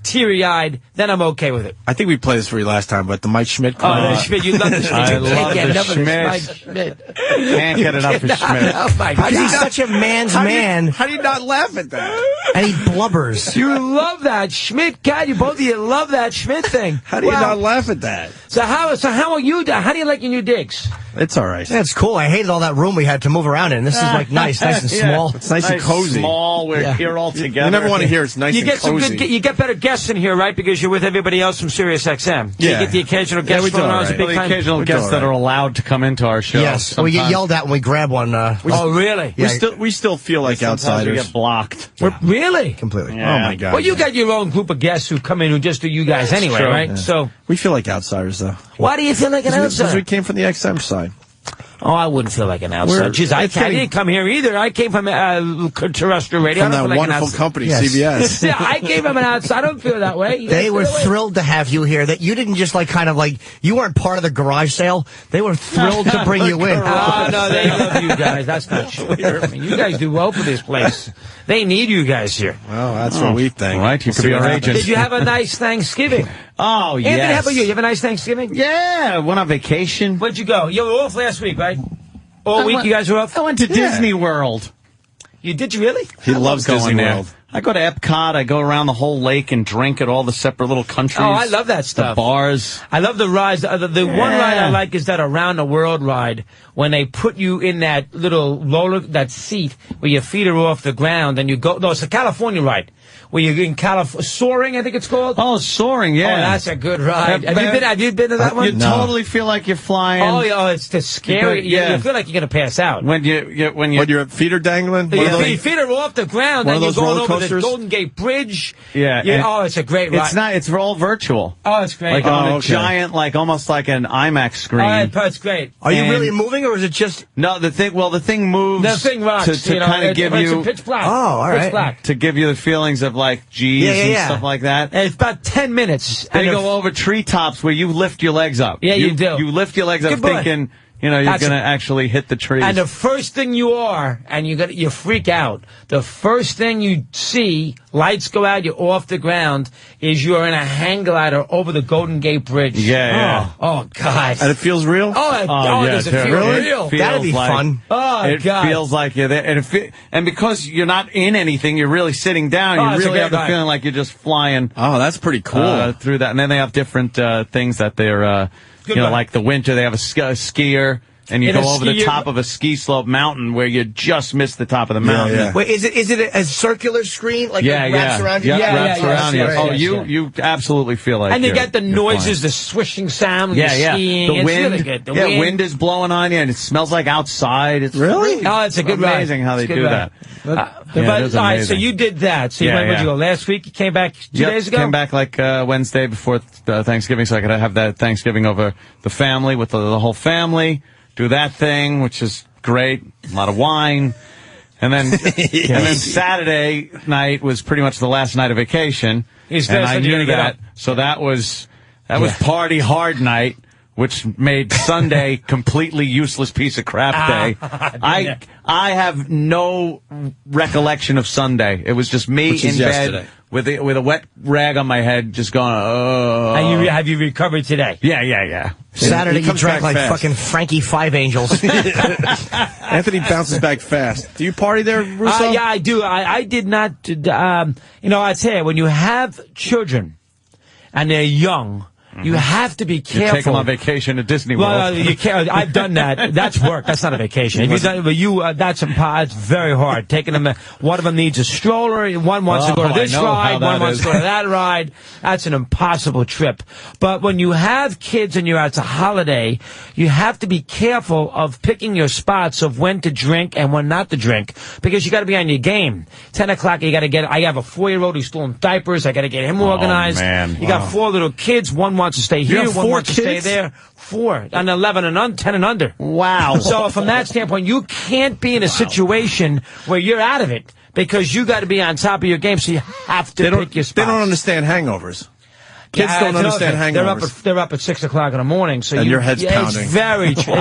Speaker 4: teary-eyed, then I'm okay with it.
Speaker 2: I think we played this for you last time, but the Mike Schmidt.
Speaker 4: Oh, Schmidt, you love the Schmidt.
Speaker 3: I love the Schmidt. Can't get enough of Schmidt.
Speaker 1: He's such a man's man.
Speaker 2: How do you not laugh at that?
Speaker 1: And he blubbers.
Speaker 4: You love that Schmidt. God, both of you love that Schmidt thing.
Speaker 2: How do you not laugh at that?
Speaker 4: So how are you? How do you like your new digs?
Speaker 2: It's all right.
Speaker 1: Yeah, it's cool. I hated all that room we had to move around in. This is like nice and small.
Speaker 2: It's nice and cozy.
Speaker 3: Small. We're here all together.
Speaker 2: You never want to hear it's nice and cozy.
Speaker 4: You get better guests in here, right? Because you're with everybody else from Sirius XM.
Speaker 2: Yeah.
Speaker 4: You get the occasional guest
Speaker 2: we do
Speaker 4: from
Speaker 2: right.
Speaker 3: The occasional guests that are allowed to come into our show.
Speaker 1: Yes. And we get yelled at when we grab one.
Speaker 4: Oh, really?
Speaker 1: Yeah.
Speaker 2: We still feel like outsiders.
Speaker 3: We get blocked.
Speaker 4: Really?
Speaker 1: Completely.
Speaker 3: Yeah.
Speaker 2: Oh, my God.
Speaker 4: Well, you got your own group of guests who come in who just do you guys anyway,
Speaker 3: true.
Speaker 4: right?
Speaker 2: Yeah.
Speaker 4: So
Speaker 2: We feel like outsiders, though.
Speaker 4: why do you feel like an
Speaker 2: Because
Speaker 4: outsider?
Speaker 2: we came from the XM side.
Speaker 4: Oh, I wouldn't feel like an outsider. Jeez, I didn't come here either. I came from terrestrial radio.
Speaker 2: From
Speaker 4: I don't
Speaker 2: that
Speaker 4: feel like
Speaker 2: wonderful company, CBS.
Speaker 4: Yeah, I came from an outsider. I don't feel that way.
Speaker 1: They were thrilled to have you here. That you didn't just you weren't part of the garage sale. They were thrilled to bring you in.
Speaker 4: Oh, no, they love you guys. That's not true. I mean, you guys do well for this place. They need you guys here.
Speaker 2: Well, that's what we think.
Speaker 3: Right, you could be our agent.
Speaker 4: Did you have a nice Thanksgiving?
Speaker 3: Oh, yes.
Speaker 4: Anthony, how about you? You have a nice Thanksgiving?
Speaker 3: Yeah, went on vacation.
Speaker 4: Where'd you go? You were off last week, right? All week you guys were off?
Speaker 3: I went to Disney World.
Speaker 4: Did you really?
Speaker 2: He loves Disney World.
Speaker 3: I go to Epcot. I go around the whole lake and drink at all the separate little countries.
Speaker 4: Oh, I love that stuff.
Speaker 3: The bars.
Speaker 4: I love the rides. The one ride I like is that Around the World ride, when they put you in that little that seat where your feet are off the ground and you go. No, it's a California ride. Where you're in Soaring, I think it's called.
Speaker 3: Oh, Soaring, yeah.
Speaker 4: Oh, that's a good ride. Have you been to that one?
Speaker 3: You totally feel like you're flying.
Speaker 4: Oh, it's the scary. You feel like you're going to pass out.
Speaker 3: When your
Speaker 2: feet are dangling?
Speaker 4: Your feet are off the ground and you're going over the Golden Gate Bridge.
Speaker 3: Yeah.
Speaker 4: Oh, it's a great ride.
Speaker 3: It's all virtual.
Speaker 4: Oh, it's great.
Speaker 3: Like on a giant, almost like an IMAX screen.
Speaker 4: Oh, it's great.
Speaker 1: Are you really moving, or is it just...
Speaker 3: No, the thing moves.
Speaker 4: The thing rocks.
Speaker 3: To kind of give you...
Speaker 4: It's pitch black.
Speaker 1: Oh, all right.
Speaker 4: Pitch black.
Speaker 3: To give you the feelings of like G's and stuff like that.
Speaker 4: And it's about 10 minutes.
Speaker 3: They go over treetops where you lift your legs up.
Speaker 4: Yeah, you do.
Speaker 3: You lift your legs up thinking... you're going to actually hit the trees.
Speaker 4: And the first thing you freak out. The first thing you see, lights go out, you're off the ground, is you're in a hang glider over the Golden Gate Bridge.
Speaker 3: Yeah.
Speaker 4: Oh, God.
Speaker 2: And it feels real?
Speaker 4: Does it feel real?
Speaker 1: That'd be fun.
Speaker 3: It
Speaker 4: God.
Speaker 3: feels like you're there. And because you're not in anything, you're really sitting down, you really have the feeling like you're just flying.
Speaker 2: Oh, that's pretty cool.
Speaker 3: Through that. And then they have different things that they're... like the winter, they have a skier, and you go over the top of a ski slope mountain where you just miss the top of the mountain.
Speaker 2: Yeah.
Speaker 1: Wait, is it a circular screen? Like it wraps around you?
Speaker 3: Wraps around you. You absolutely feel like.
Speaker 4: And you get the noises, the swishing sound when you're skiing.
Speaker 3: The wind.
Speaker 4: It's really good. The
Speaker 3: wind is blowing on you, and it smells like outside. It's
Speaker 2: really?
Speaker 4: Oh, it's a good ride.
Speaker 3: Amazing how they do that.
Speaker 4: All right, so you did that. So where'd you go? Last week? You came back 2 days ago?
Speaker 3: Came back like Wednesday before Thanksgiving, so I could have that Thanksgiving over the family with the whole family. Do that thing, which is great. A lot of wine. And then Saturday night was pretty much the last night of vacation. And I knew that. So that was party hard night, which made Sunday completely useless piece of crap day. I have no recollection of Sunday. It was just me in bed with a wet rag on my head, just going,
Speaker 4: And have you recovered today?
Speaker 3: Yeah.
Speaker 1: Saturday, you drank like fucking Frankie Five Angels.
Speaker 2: Anthony bounces back fast. Do you party there, Russo?
Speaker 4: Yeah, I do. I did not. I tell you, when you have children and they're young, you have to be careful.
Speaker 3: You take them on vacation at Disney World.
Speaker 4: Well, you can't. I've done that. That's work. That's not a vacation. If you've done, but that's very hard. Taking them. One of them needs a stroller. One wants to go to this ride. One wants to go to that ride. That's an impossible trip. But when you have kids and you're out to holiday, you have to be careful of picking your spots of when to drink and when not to drink, because you got to be on your game. 10 o'clock, you got to get. I have a 4-year-old who's still in diapers. I got to get him organized.
Speaker 3: Man.
Speaker 4: You got 4 little kids. One wants to stay here, one wants to stay there. 4 and 11 and 10 and under.
Speaker 3: Wow.
Speaker 4: So from that standpoint, you can't be in a situation where you're out of it, because you got to be on top of your game. So you have to pick your spots.
Speaker 2: They don't understand hangovers. Kids don't understand hangovers.
Speaker 4: They're up at 6 o'clock in the morning. So
Speaker 2: your head's pounding.
Speaker 4: It's very true.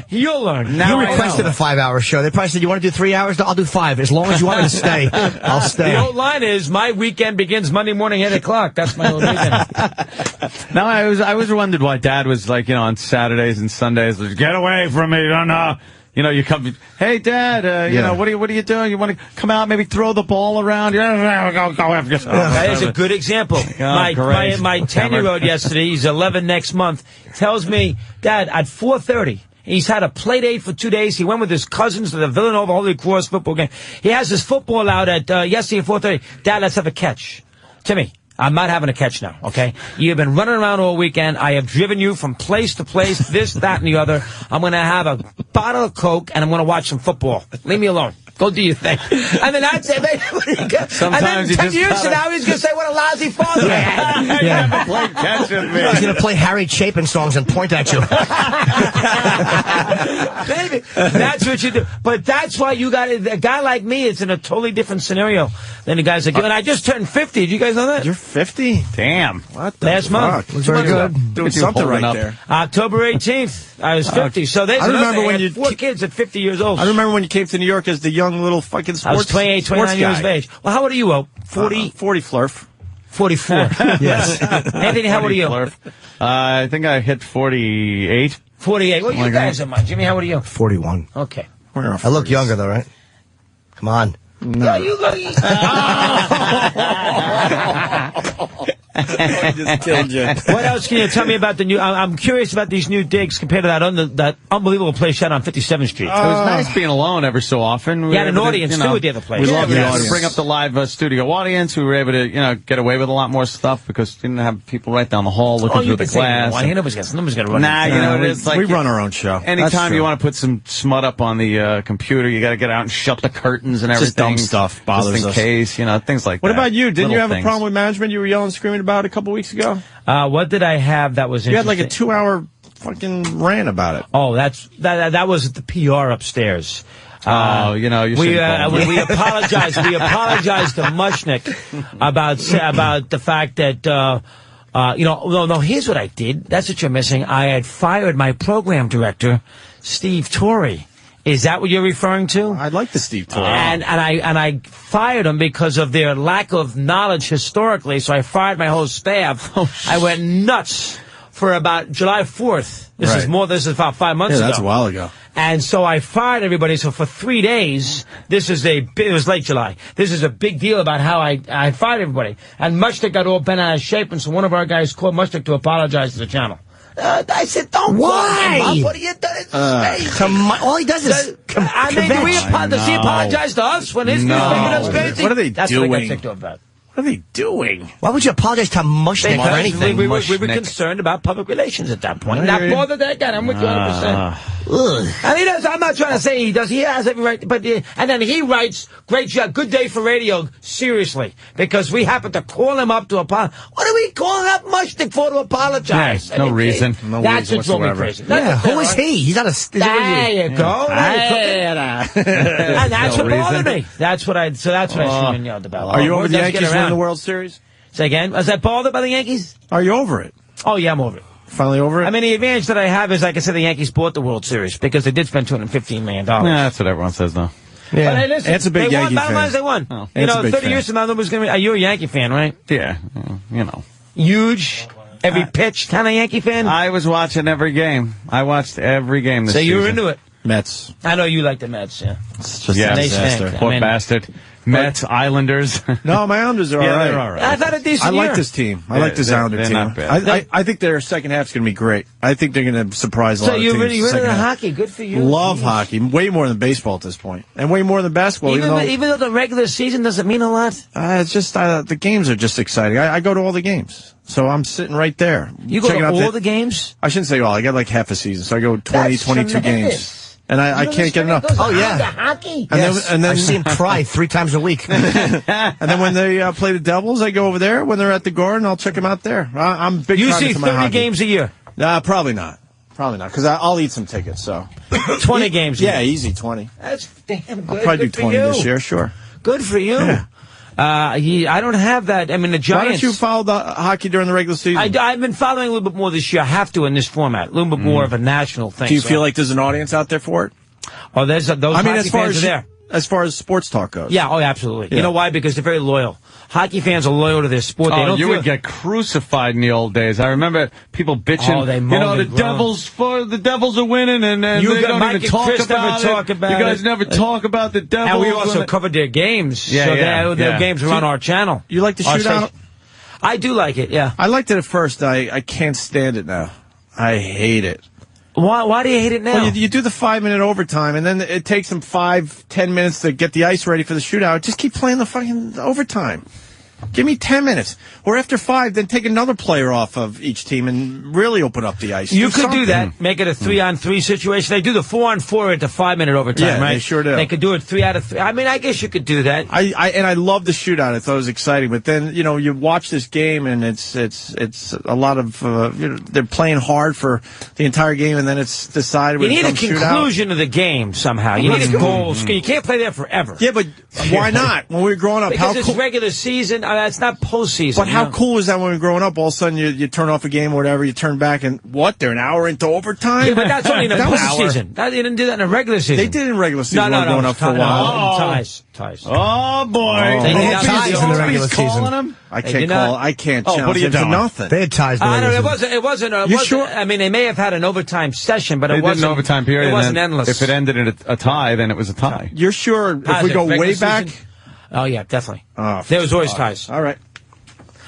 Speaker 4: You'll learn.
Speaker 1: You requested a 5-hour show. They probably said, you want to do 3 hours? I'll do 5. As long as you want me to stay, I'll stay.
Speaker 4: The old line is, my weekend begins Monday morning, 8 o'clock. That's my old weekend.
Speaker 3: Now, I was wondered why Dad was like, on Saturdays and Sundays, like, get away from me, you come, hey, Dad, what are you doing? You want to come out, maybe throw the ball around? Go have yourself.
Speaker 4: That is a good example. My 10-year-old yesterday, he's 11 next month, tells me, Dad, at 4:30, he's had a play date for 2 days. He went with his cousins to the Villanova Holy Cross football game. He has his football out at yesterday at 4:30. Dad, let's have a catch. Timmy, I'm not having a catch now, okay? You've been running around all weekend. I have driven you from place to place, this, that, and the other. I'm going to have a bottle of Coke, and I'm going to watch some football. Leave me alone. Go do your thing. And then I'd say,
Speaker 3: sometimes
Speaker 4: and then 10 years from now, he's going to say, what a lousy father I had.
Speaker 3: You never played catch with me.
Speaker 1: He's going to play Harry Chapin songs and point at you.
Speaker 4: Baby, that's what you do. But that's why you got a guy like me is in a totally different scenario than the guys like you. And I just turned 50. Did you guys know that?
Speaker 2: You're 50?
Speaker 3: Damn.
Speaker 2: What the
Speaker 4: Last month.
Speaker 2: Looks very good. Doing something right there.
Speaker 4: October 18th. I was 50. So there's
Speaker 2: I remember when
Speaker 4: you had 4 kids at 50 years old.
Speaker 2: I remember when you came to New York as the young little fucking sports
Speaker 4: I was 28, 29 years of age. Well, how old are you, Ope? 40?
Speaker 2: 40 flurf.
Speaker 4: 44.
Speaker 1: Yes.
Speaker 4: Anthony, how old are you?
Speaker 3: I think I hit 48.
Speaker 4: 48. Well, you guys are mine. Jimmy, how old are you?
Speaker 1: 41.
Speaker 4: Okay.
Speaker 1: I look younger, though, right? Come on.
Speaker 4: No, you look...
Speaker 2: Just killed you.
Speaker 4: What else can you tell me about the new... I'm curious about these new digs compared to that unbelievable place out on 57th Street.
Speaker 3: It was nice being alone every so often.
Speaker 4: You had an audience, too, at the other place.
Speaker 3: We loved the
Speaker 2: audience.
Speaker 3: audience. Bring up the live studio audience. We were able to, get away with a lot more stuff because we didn't have people right down the hall looking through the glass.
Speaker 4: Nobody's going to run.
Speaker 3: Nah, you know what it is? Like,
Speaker 2: we run our own show.
Speaker 3: Anytime you want to put some smut up on the computer, you got to get out and shut the curtains and everything.
Speaker 2: Just dumb stuff bothers
Speaker 3: just in
Speaker 2: us.
Speaker 3: case, things like that.
Speaker 2: What about you? Didn't you have
Speaker 3: Little
Speaker 2: a problem with management you were yelling and screaming about a couple weeks ago?
Speaker 4: What did I have that was
Speaker 2: You had
Speaker 4: interesting?
Speaker 2: like a 2-hour fucking rant about it.
Speaker 4: Oh, that was the PR upstairs.
Speaker 3: You
Speaker 4: we apologized. We apologized to Mushnick about the fact that no. Here's what I did. That's what you're missing. I had fired my program director, Steve Torrey. Is that what you're referring to?
Speaker 2: I'd like the Steve Torrey.
Speaker 4: And I fired them because of their lack of knowledge historically. So I fired my whole staff. I went nuts for about July 4th. This is about 5 months ago.
Speaker 2: That's a while ago.
Speaker 4: And so I fired everybody. So for 3 days, it was late July. This is a big deal about how I fired everybody. And Mushnick got all bent out of shape. And so one of our guys called Mushnick to apologize to the channel. I said, don't
Speaker 1: Why?
Speaker 4: call him up. What are you doing?
Speaker 1: All he does is
Speaker 4: Does he apologize to us when his news making us crazy?
Speaker 2: What are they
Speaker 4: That's
Speaker 2: doing?
Speaker 4: what I got ticked off about.
Speaker 2: What are they doing?
Speaker 1: Why would you apologize to Mushnick for anything?
Speaker 4: We were concerned about public relations at that point. Not more than that, I'm with you 100%. And he does. I'm not trying to say he does. He has every right. But and then he writes, "Great job, good day for radio." Seriously, because we happened to call him up to apologize. What are we calling up Mushnick for to apologize?
Speaker 3: No reason.
Speaker 4: That's what drove me crazy.
Speaker 1: Who is he? He's not a...
Speaker 4: There you go. And that's what bothered me. That's what I screamed and yelled about.
Speaker 2: Are you over the Yankees winning the World Series?
Speaker 4: Say again? Was that bothered by the Yankees?
Speaker 2: Are you over it?
Speaker 4: Oh, yeah, I'm over it.
Speaker 2: Finally over it?
Speaker 4: I mean, the advantage that I have is, like I said, the Yankees bought the World Series because they did spend $215 million.
Speaker 3: Yeah, that's what everyone says, though.
Speaker 1: Yeah.
Speaker 4: But hey, listen,
Speaker 2: It's a big Yankee
Speaker 4: Bottom line
Speaker 2: fan.
Speaker 4: is they won.
Speaker 3: Oh.
Speaker 4: You know,
Speaker 2: a big
Speaker 4: 30
Speaker 2: fan.
Speaker 4: years from now, nobody's going to be... You're a Yankee fan, right?
Speaker 3: Yeah,
Speaker 4: Huge. Every pitch kind of Yankee fan?
Speaker 3: I was watching every game. I watched every game this
Speaker 4: So
Speaker 3: season.
Speaker 4: you were into it?
Speaker 2: Mets.
Speaker 4: I know you like the Mets, yeah.
Speaker 2: It's just
Speaker 3: Yeah,
Speaker 2: a
Speaker 4: They
Speaker 2: disaster.
Speaker 4: stink.
Speaker 3: Poor
Speaker 4: I mean-
Speaker 3: bastard. Mets, Islanders.
Speaker 2: No, my Islanders are
Speaker 3: Yeah,
Speaker 2: all right.
Speaker 3: they're all right.
Speaker 4: I've had a decent
Speaker 2: I
Speaker 4: year.
Speaker 2: like this team. I
Speaker 3: Yeah,
Speaker 2: like this
Speaker 3: they're-
Speaker 2: Islander
Speaker 3: they're
Speaker 2: team.
Speaker 3: not bad.
Speaker 2: I think their second half's going to be great. I think they're going to surprise a lot
Speaker 4: So
Speaker 2: of
Speaker 4: you're
Speaker 2: teams.
Speaker 4: really into
Speaker 2: second half.
Speaker 4: hockey. Good for you.
Speaker 2: Love
Speaker 4: Jeez.
Speaker 2: hockey. Way more than baseball at this point. And way more than basketball.
Speaker 4: Even though the regular season doesn't mean a lot?
Speaker 2: It's just the games are just exciting. I go to all the games. So I'm sitting right there.
Speaker 4: You go
Speaker 2: checking
Speaker 4: to
Speaker 2: out
Speaker 4: all the games?
Speaker 2: I shouldn't say all. I got like half a season. So I go 20,
Speaker 4: That's
Speaker 2: 22
Speaker 4: tremendous.
Speaker 2: games. And I can't get enough.
Speaker 1: Oh, yeah.
Speaker 4: Hockey?
Speaker 2: And
Speaker 1: Yes.
Speaker 2: then
Speaker 1: I've seen him cry 3 times a week.
Speaker 2: And then when they play the Devils, I go over there. When they're at the Garden, I'll check them out there. I'm big.
Speaker 4: You
Speaker 2: fan
Speaker 4: see
Speaker 2: of my
Speaker 4: 30
Speaker 2: hockey.
Speaker 4: games a year?
Speaker 2: Nah, probably not. Probably not, because I'll eat some tickets. So
Speaker 4: 20 games a
Speaker 2: yeah,
Speaker 4: year?
Speaker 2: easy 20.
Speaker 4: That's damn good.
Speaker 2: I'll probably
Speaker 4: Good
Speaker 2: do
Speaker 4: for
Speaker 2: 20
Speaker 4: you.
Speaker 2: this year. Sure.
Speaker 4: Good for you.
Speaker 2: Yeah.
Speaker 4: I don't have that. I mean, the
Speaker 2: Why
Speaker 4: Giants...
Speaker 2: don't you follow the hockey during the regular season?
Speaker 4: I've been following a little bit more this year. I have to in this format. A little bit more of a national thing.
Speaker 2: Do you
Speaker 4: so-
Speaker 2: feel like there's an audience out there for it?
Speaker 4: Oh, those hockey
Speaker 2: as far
Speaker 4: fans
Speaker 2: as
Speaker 4: are there.
Speaker 2: as far as sports talk goes.
Speaker 4: Yeah, oh, absolutely.
Speaker 2: Yeah.
Speaker 4: You know why? Because they're very loyal. Hockey fans are loyal to their sport. They
Speaker 3: Oh,
Speaker 4: don't
Speaker 3: you
Speaker 4: feel...
Speaker 3: would get crucified in the old days. I remember people bitching.
Speaker 4: Oh, they
Speaker 3: you
Speaker 4: moaned
Speaker 3: know,
Speaker 4: and groaned.
Speaker 3: the Devils are winning, and
Speaker 4: You
Speaker 3: they
Speaker 4: got-
Speaker 3: don't
Speaker 4: Mike
Speaker 3: even
Speaker 4: and
Speaker 3: talk
Speaker 4: Chris never
Speaker 3: about
Speaker 4: talk
Speaker 3: it.
Speaker 4: about
Speaker 3: You guys
Speaker 4: it.
Speaker 3: never talk about the Devils.
Speaker 4: And we also covered their games.
Speaker 3: Yeah,
Speaker 4: so
Speaker 3: yeah,
Speaker 4: their
Speaker 3: yeah.
Speaker 4: games were on our channel.
Speaker 2: You like the
Speaker 4: Our
Speaker 2: shootout?
Speaker 4: station. I do like it, yeah.
Speaker 2: I liked it at first. I can't stand it now. I hate it.
Speaker 4: Why do you hate it now?
Speaker 2: Well, you do the 5-minute overtime, and then it takes them 5-10 minutes to get the ice ready for the shootout. Just keep playing the fucking overtime. Give me 10 minutes. Or after 5, then take another player off of each team and really open up the ice.
Speaker 4: You could
Speaker 2: something.
Speaker 4: do that. Make it a 3-on-3 situation. They do the 4-on-4 at the 5-minute overtime,
Speaker 2: Yeah,
Speaker 4: right?
Speaker 2: they sure do.
Speaker 4: They could do it 3 out of 3. I mean, I guess you could do that.
Speaker 2: I love the shootout. I thought it was exciting, but then you watch this game and it's a lot of they're playing hard for the entire game, and then it's decided.
Speaker 4: You
Speaker 2: when it
Speaker 4: need a
Speaker 2: comes shootout.
Speaker 4: conclusion of the game somehow. You need a goal. You can't play there forever.
Speaker 2: Yeah, but why not? When we were growing up,
Speaker 4: Because
Speaker 2: how
Speaker 4: it's
Speaker 2: cool.
Speaker 4: regular season. it's not postseason.
Speaker 2: But how cool is that when we were growing up? All of a sudden, you turn off a game or whatever, you turn back, and what? They're an hour into overtime?
Speaker 4: Yeah, but that's only in the
Speaker 2: That was
Speaker 4: postseason. They didn't do that in the regular season.
Speaker 2: They did in regular season.
Speaker 4: No,
Speaker 2: Growing up for a while.
Speaker 4: Ties.
Speaker 3: Oh, boy.
Speaker 4: They
Speaker 1: They
Speaker 4: did
Speaker 1: had
Speaker 4: not
Speaker 1: ties
Speaker 4: do
Speaker 1: in the
Speaker 4: the
Speaker 1: regular
Speaker 3: Calling
Speaker 1: season.
Speaker 3: him?
Speaker 2: I
Speaker 4: They
Speaker 2: can't
Speaker 4: did
Speaker 2: call.
Speaker 4: not.
Speaker 2: I can't
Speaker 3: Oh, what
Speaker 2: challenge
Speaker 3: are you
Speaker 2: him for
Speaker 3: doing?
Speaker 2: nothing.
Speaker 1: They had ties in the
Speaker 4: I don't
Speaker 1: regular
Speaker 4: know.
Speaker 1: season.
Speaker 4: It wasn't.
Speaker 2: You sure?
Speaker 4: I mean, they may have had an overtime session, but
Speaker 3: They
Speaker 4: it
Speaker 3: did an
Speaker 4: wasn't
Speaker 3: overtime period.
Speaker 4: It wasn't
Speaker 3: and then
Speaker 4: endless.
Speaker 3: If it ended in a tie, then it was a tie.
Speaker 2: You're sure if we
Speaker 4: it
Speaker 2: go
Speaker 4: regular
Speaker 2: way back?
Speaker 4: season? Oh yeah, definitely.
Speaker 2: Oh,
Speaker 4: There was always ties.
Speaker 2: All right.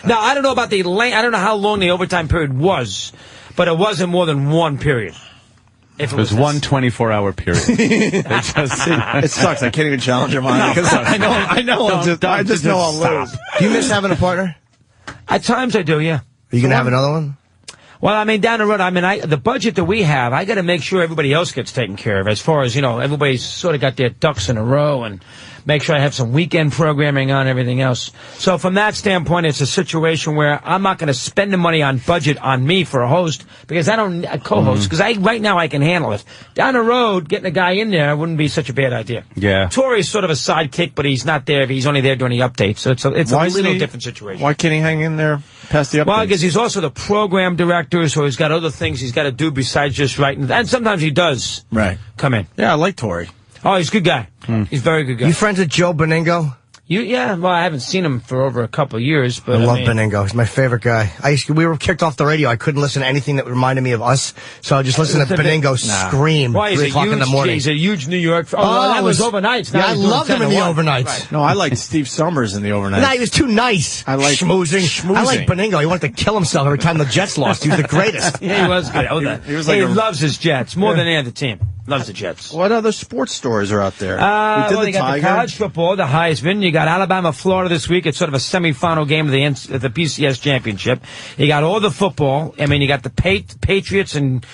Speaker 4: Now I don't know about the length. I don't know how long the overtime period was, but it wasn't more than one period. If
Speaker 3: It was one 24-hour period.
Speaker 2: It sucks. I can't even challenge him on it because I know. I just know I'll lose.
Speaker 1: Do you miss having a partner?
Speaker 4: At times I do, yeah.
Speaker 1: Are you going to have another one?
Speaker 4: Well, I mean, down the road, I mean, the budget that we have, I got to make sure everybody else gets taken care of. As far as, everybody's sort of got their ducks in a row and make sure I have some weekend programming on everything else. So from that standpoint, it's a situation where I'm not going to spend the money on budget on me for a host because I don't co-host because right now I can handle it. Down the road, getting a guy in there wouldn't be such a bad idea.
Speaker 3: Yeah.
Speaker 4: Tori's sort of a sidekick, but he's not there. He's only there during the updates. So it's a little different situation.
Speaker 2: Why can't he hang in there past the updates?
Speaker 4: Well, because he's also the program director, so he's got other things he's got to do besides just writing. And sometimes he does come in.
Speaker 2: Yeah, I like Tori.
Speaker 4: Oh, he's a good guy. He's a very good guy.
Speaker 1: You friends with Joe Beningo?
Speaker 4: Yeah, well, I haven't seen him for over a couple of years, but
Speaker 1: I love Beningo. He's my favorite guy. We were kicked off the radio. I couldn't listen to anything that reminded me of us, so I just listened to Beningo scream.
Speaker 4: Why,
Speaker 1: 3 o'clock in the morning.
Speaker 4: He's a huge New York. Oh, that was overnights.
Speaker 1: Yeah, I loved him in the overnights.
Speaker 4: Right.
Speaker 2: No, I liked Steve Summers in the overnight.
Speaker 1: No, he was too nice.
Speaker 2: I like
Speaker 1: schmoozing. I like Beningo. He wanted to kill himself every time the Jets lost. He was the greatest.
Speaker 4: Yeah, he was good. He loves his Jets more than any other team. Loves the Jets.
Speaker 2: What other sports stories are out there?
Speaker 4: You got the college football, the Heisman. You got Alabama, Florida this week. It's sort of a semifinal game of the BCS championship. You got all the football. I mean, you got the Patriots and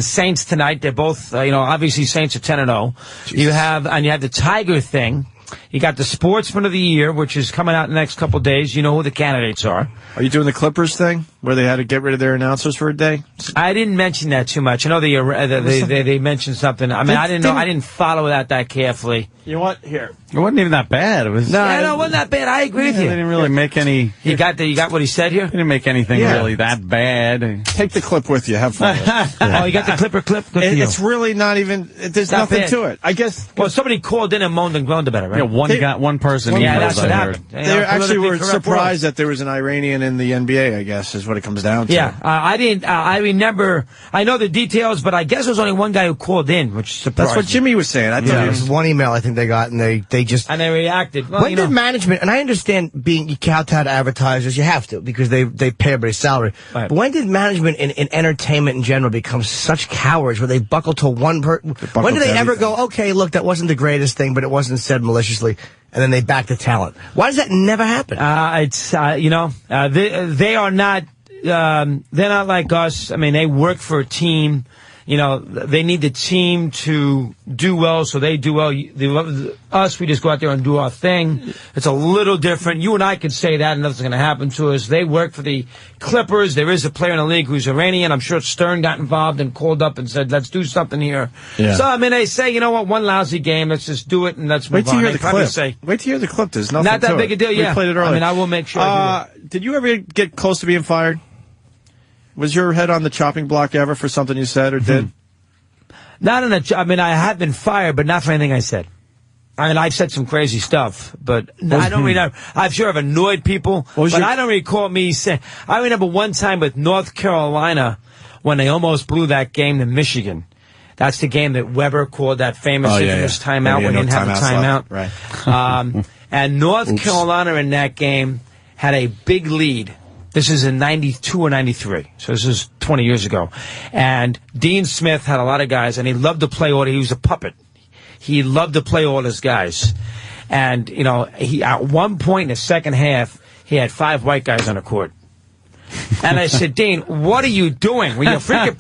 Speaker 4: Saints tonight. They're both, obviously Saints are 10-0. You have the Tiger thing. You got the Sportsman of the Year, which is coming out in the next couple of days. You know who the candidates are.
Speaker 2: Are you doing the Clippers thing, where they had to get rid of their announcers for a day?
Speaker 4: I didn't mention that too much. I know they mentioned something. I mean, I didn't know. I didn't follow that carefully.
Speaker 2: You know what? Here.
Speaker 3: It wasn't even that bad. It was.
Speaker 4: No, it wasn't that bad. I agree with
Speaker 3: They
Speaker 4: you.
Speaker 3: didn't really make any.
Speaker 4: You got what he said here?
Speaker 3: They didn't make anything really that bad.
Speaker 2: Take the clip with you. Have fun with it.
Speaker 4: Oh, you got the Clipper clip? Good for you.
Speaker 2: It's really not even. There's
Speaker 4: Not
Speaker 2: nothing
Speaker 4: bad.
Speaker 2: to it. I guess.
Speaker 4: Well, somebody called in and moaned and groaned about it, right?
Speaker 3: Yeah, one person.
Speaker 4: Yeah,
Speaker 3: emailed,
Speaker 4: that's what
Speaker 3: I
Speaker 4: happened.
Speaker 3: heard.
Speaker 2: They actually were
Speaker 4: politically correct
Speaker 2: surprised that there was an Iranian in the NBA, I guess, is what it comes down to.
Speaker 4: Yeah, I didn't. I remember. I know the details, but I guess there was only one guy who called in, which surprised
Speaker 2: That's what
Speaker 4: me.
Speaker 2: Jimmy was saying. I thought
Speaker 1: Yeah,
Speaker 2: he
Speaker 1: it
Speaker 2: was
Speaker 1: was one email I think they got, and they just...
Speaker 4: And they reacted. Well,
Speaker 1: When did management, and I understand you have to have advertisers, you have to, because they pay everybody's salary.
Speaker 4: Right.
Speaker 1: But when did management in entertainment in general become such cowards where they buckle to one person? When did they
Speaker 2: to
Speaker 1: ever
Speaker 2: everything.
Speaker 1: go, okay, look, that wasn't the greatest thing, but it wasn't said maliciously, and then they back the talent? Why does that never happen?
Speaker 4: They are not. They're not like us. I mean, they work for a team. They need the team to do well, so they do well. Us, we just go out there and do our thing. It's a little different. You and I could say that, and nothing's going to happen to us. They work for the Clippers. There is a player in the league who's Iranian. I'm sure Stern got involved and called up and said, let's do something here.
Speaker 2: Yeah.
Speaker 4: So, I mean, they say, you know what, one lousy game, let's just do it, and let's move
Speaker 2: Wait till
Speaker 4: on.
Speaker 2: you hear
Speaker 4: They
Speaker 2: the
Speaker 4: probably
Speaker 2: clip.
Speaker 4: say,
Speaker 2: Wait till you hear the clip. There's nothing
Speaker 4: not that
Speaker 2: to
Speaker 4: big
Speaker 2: it.
Speaker 4: a deal, yeah.
Speaker 2: We played it earlier.
Speaker 4: I mean, I will make sure I do that.
Speaker 2: Did you ever get close to being fired? Was your head on the chopping block ever for something you said or did?
Speaker 4: Not in I mean, I have been fired, but not for anything I said. I mean, I've said some crazy stuff, but I don't remember. I'm sure I've annoyed people, but I don't recall me saying. I remember one time with North Carolina when they almost blew that game to Michigan. That's the game that Weber called that famous infamous timeout when he didn't have a timeout.
Speaker 2: Right.
Speaker 4: And North Carolina in that game had a big lead. This is in 92 or 93. So this is 20 years ago. And Dean Smith had a lot of guys, and he loved to play all. He was a puppet. He loved to play all his guys. And, he at one point in the second half, he had 5 white guys on the court. And I said, Dean, what are you doing? Will you freaking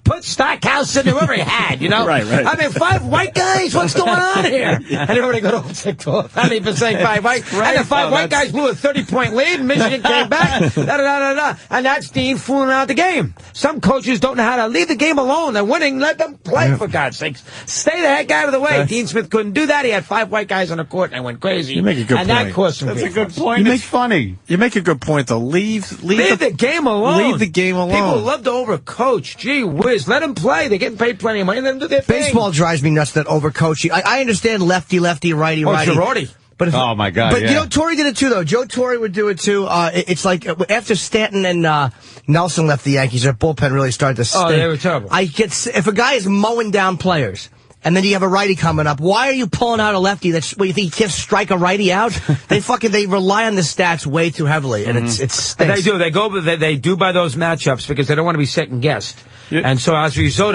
Speaker 4: put Stackhouse in there, whoever he had, you know?
Speaker 2: Right.
Speaker 4: I mean, 5 white guys, what's going on here? And everybody got all ticked off. I mean, for saying 5 white.
Speaker 3: Right.
Speaker 4: And the 5 white guys blew a 30-point lead, and Michigan came back, and that's Dean fooling out the game. Some coaches don't know how to leave the game alone. They're winning, let them play, for God's sakes. Stay the heck out of the way. Dean Smith couldn't do that. He had 5 white guys on the court, and they went crazy.
Speaker 2: You make a good
Speaker 4: and
Speaker 2: point.
Speaker 4: that cost him.
Speaker 3: That's a good point. It's funny.
Speaker 2: You make a good point, though. Leave
Speaker 4: the game alone.
Speaker 2: Leave the game alone.
Speaker 4: People love to overcoach. Gee whiz, let them play. They're getting paid plenty of money. Let them do their thing.
Speaker 1: Baseball drives me nuts, that overcoaching. I understand lefty, righty.
Speaker 4: Girardi.
Speaker 1: But
Speaker 3: Oh, my God,
Speaker 1: But,
Speaker 3: yeah.
Speaker 1: you know, Torrey did it, too, though. Joe Torre would do it, too. It's like after Stanton and Nelson left the Yankees, their bullpen really started to stink.
Speaker 4: Oh, they were terrible.
Speaker 1: If a guy is mowing down players, and then you have a righty coming up, why are you pulling out a lefty? You think you can't strike a righty out? They rely on the stats way too heavily, and it stinks.
Speaker 4: They do. They do by those matchups because they don't want to be second guessed.
Speaker 3: Yeah.
Speaker 4: And so as a result,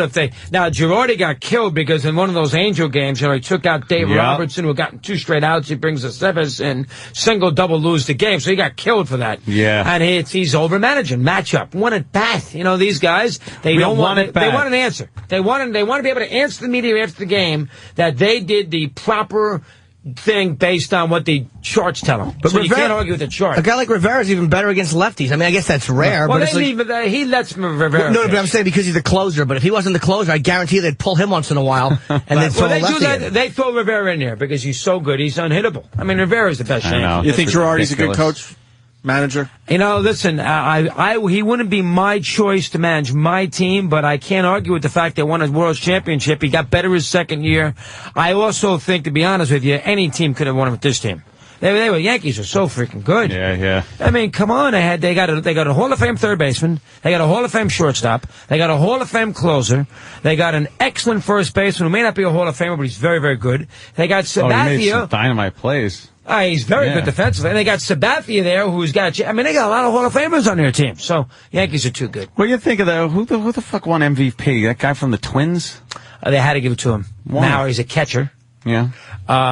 Speaker 4: now Girardi got killed because in one of those Angel games, he took out Dave Robertson, who had gotten 2 straight outs. He brings the Severs in, single, double, lose the game. So he got killed for that.
Speaker 3: Yeah.
Speaker 4: And he's over managing matchup, one at bat. These guys, they don't want it. They want an answer. They want to be able to answer the media after the game that they did the proper thing based on what the charts tell them. But so you can't argue with the chart.
Speaker 1: A guy like Rivera's even better against lefties. I mean, I guess that's rare.
Speaker 4: Well,
Speaker 1: but
Speaker 4: he lets Rivera.
Speaker 1: No, but I'm saying because he's the closer. But if he wasn't the closer, I guarantee they'd pull him once in a while and then throw a lefty in.
Speaker 4: They throw Rivera in there because he's so good. He's unhittable. I mean, Rivera's the best Yankee.
Speaker 2: You think Girardi's a good coach? Manager?
Speaker 4: Listen, he wouldn't be my choice to manage my team, but I can't argue with the fact they won a World Championship. He got better his second year. I also think, to be honest with you, any team could have won with this team. They were Yankees are so freaking good.
Speaker 3: Yeah.
Speaker 4: I mean, come on. They got a Hall of Fame third baseman. They got a Hall of Fame shortstop. They got a Hall of Fame closer. They got an excellent first baseman who may not be a Hall of Famer, but he's very, very good. They got Sabathia.
Speaker 3: He made some dynamite plays.
Speaker 4: He's very good defensively. And they got Sabathia there, who's got they got a lot of Hall of Famers on their team. So Yankees are too good.
Speaker 3: What do you think of that? Who the fuck won MVP? That guy from the Twins?
Speaker 4: They had to give it to him.
Speaker 3: Why?
Speaker 4: Now he's a catcher.
Speaker 3: Yeah.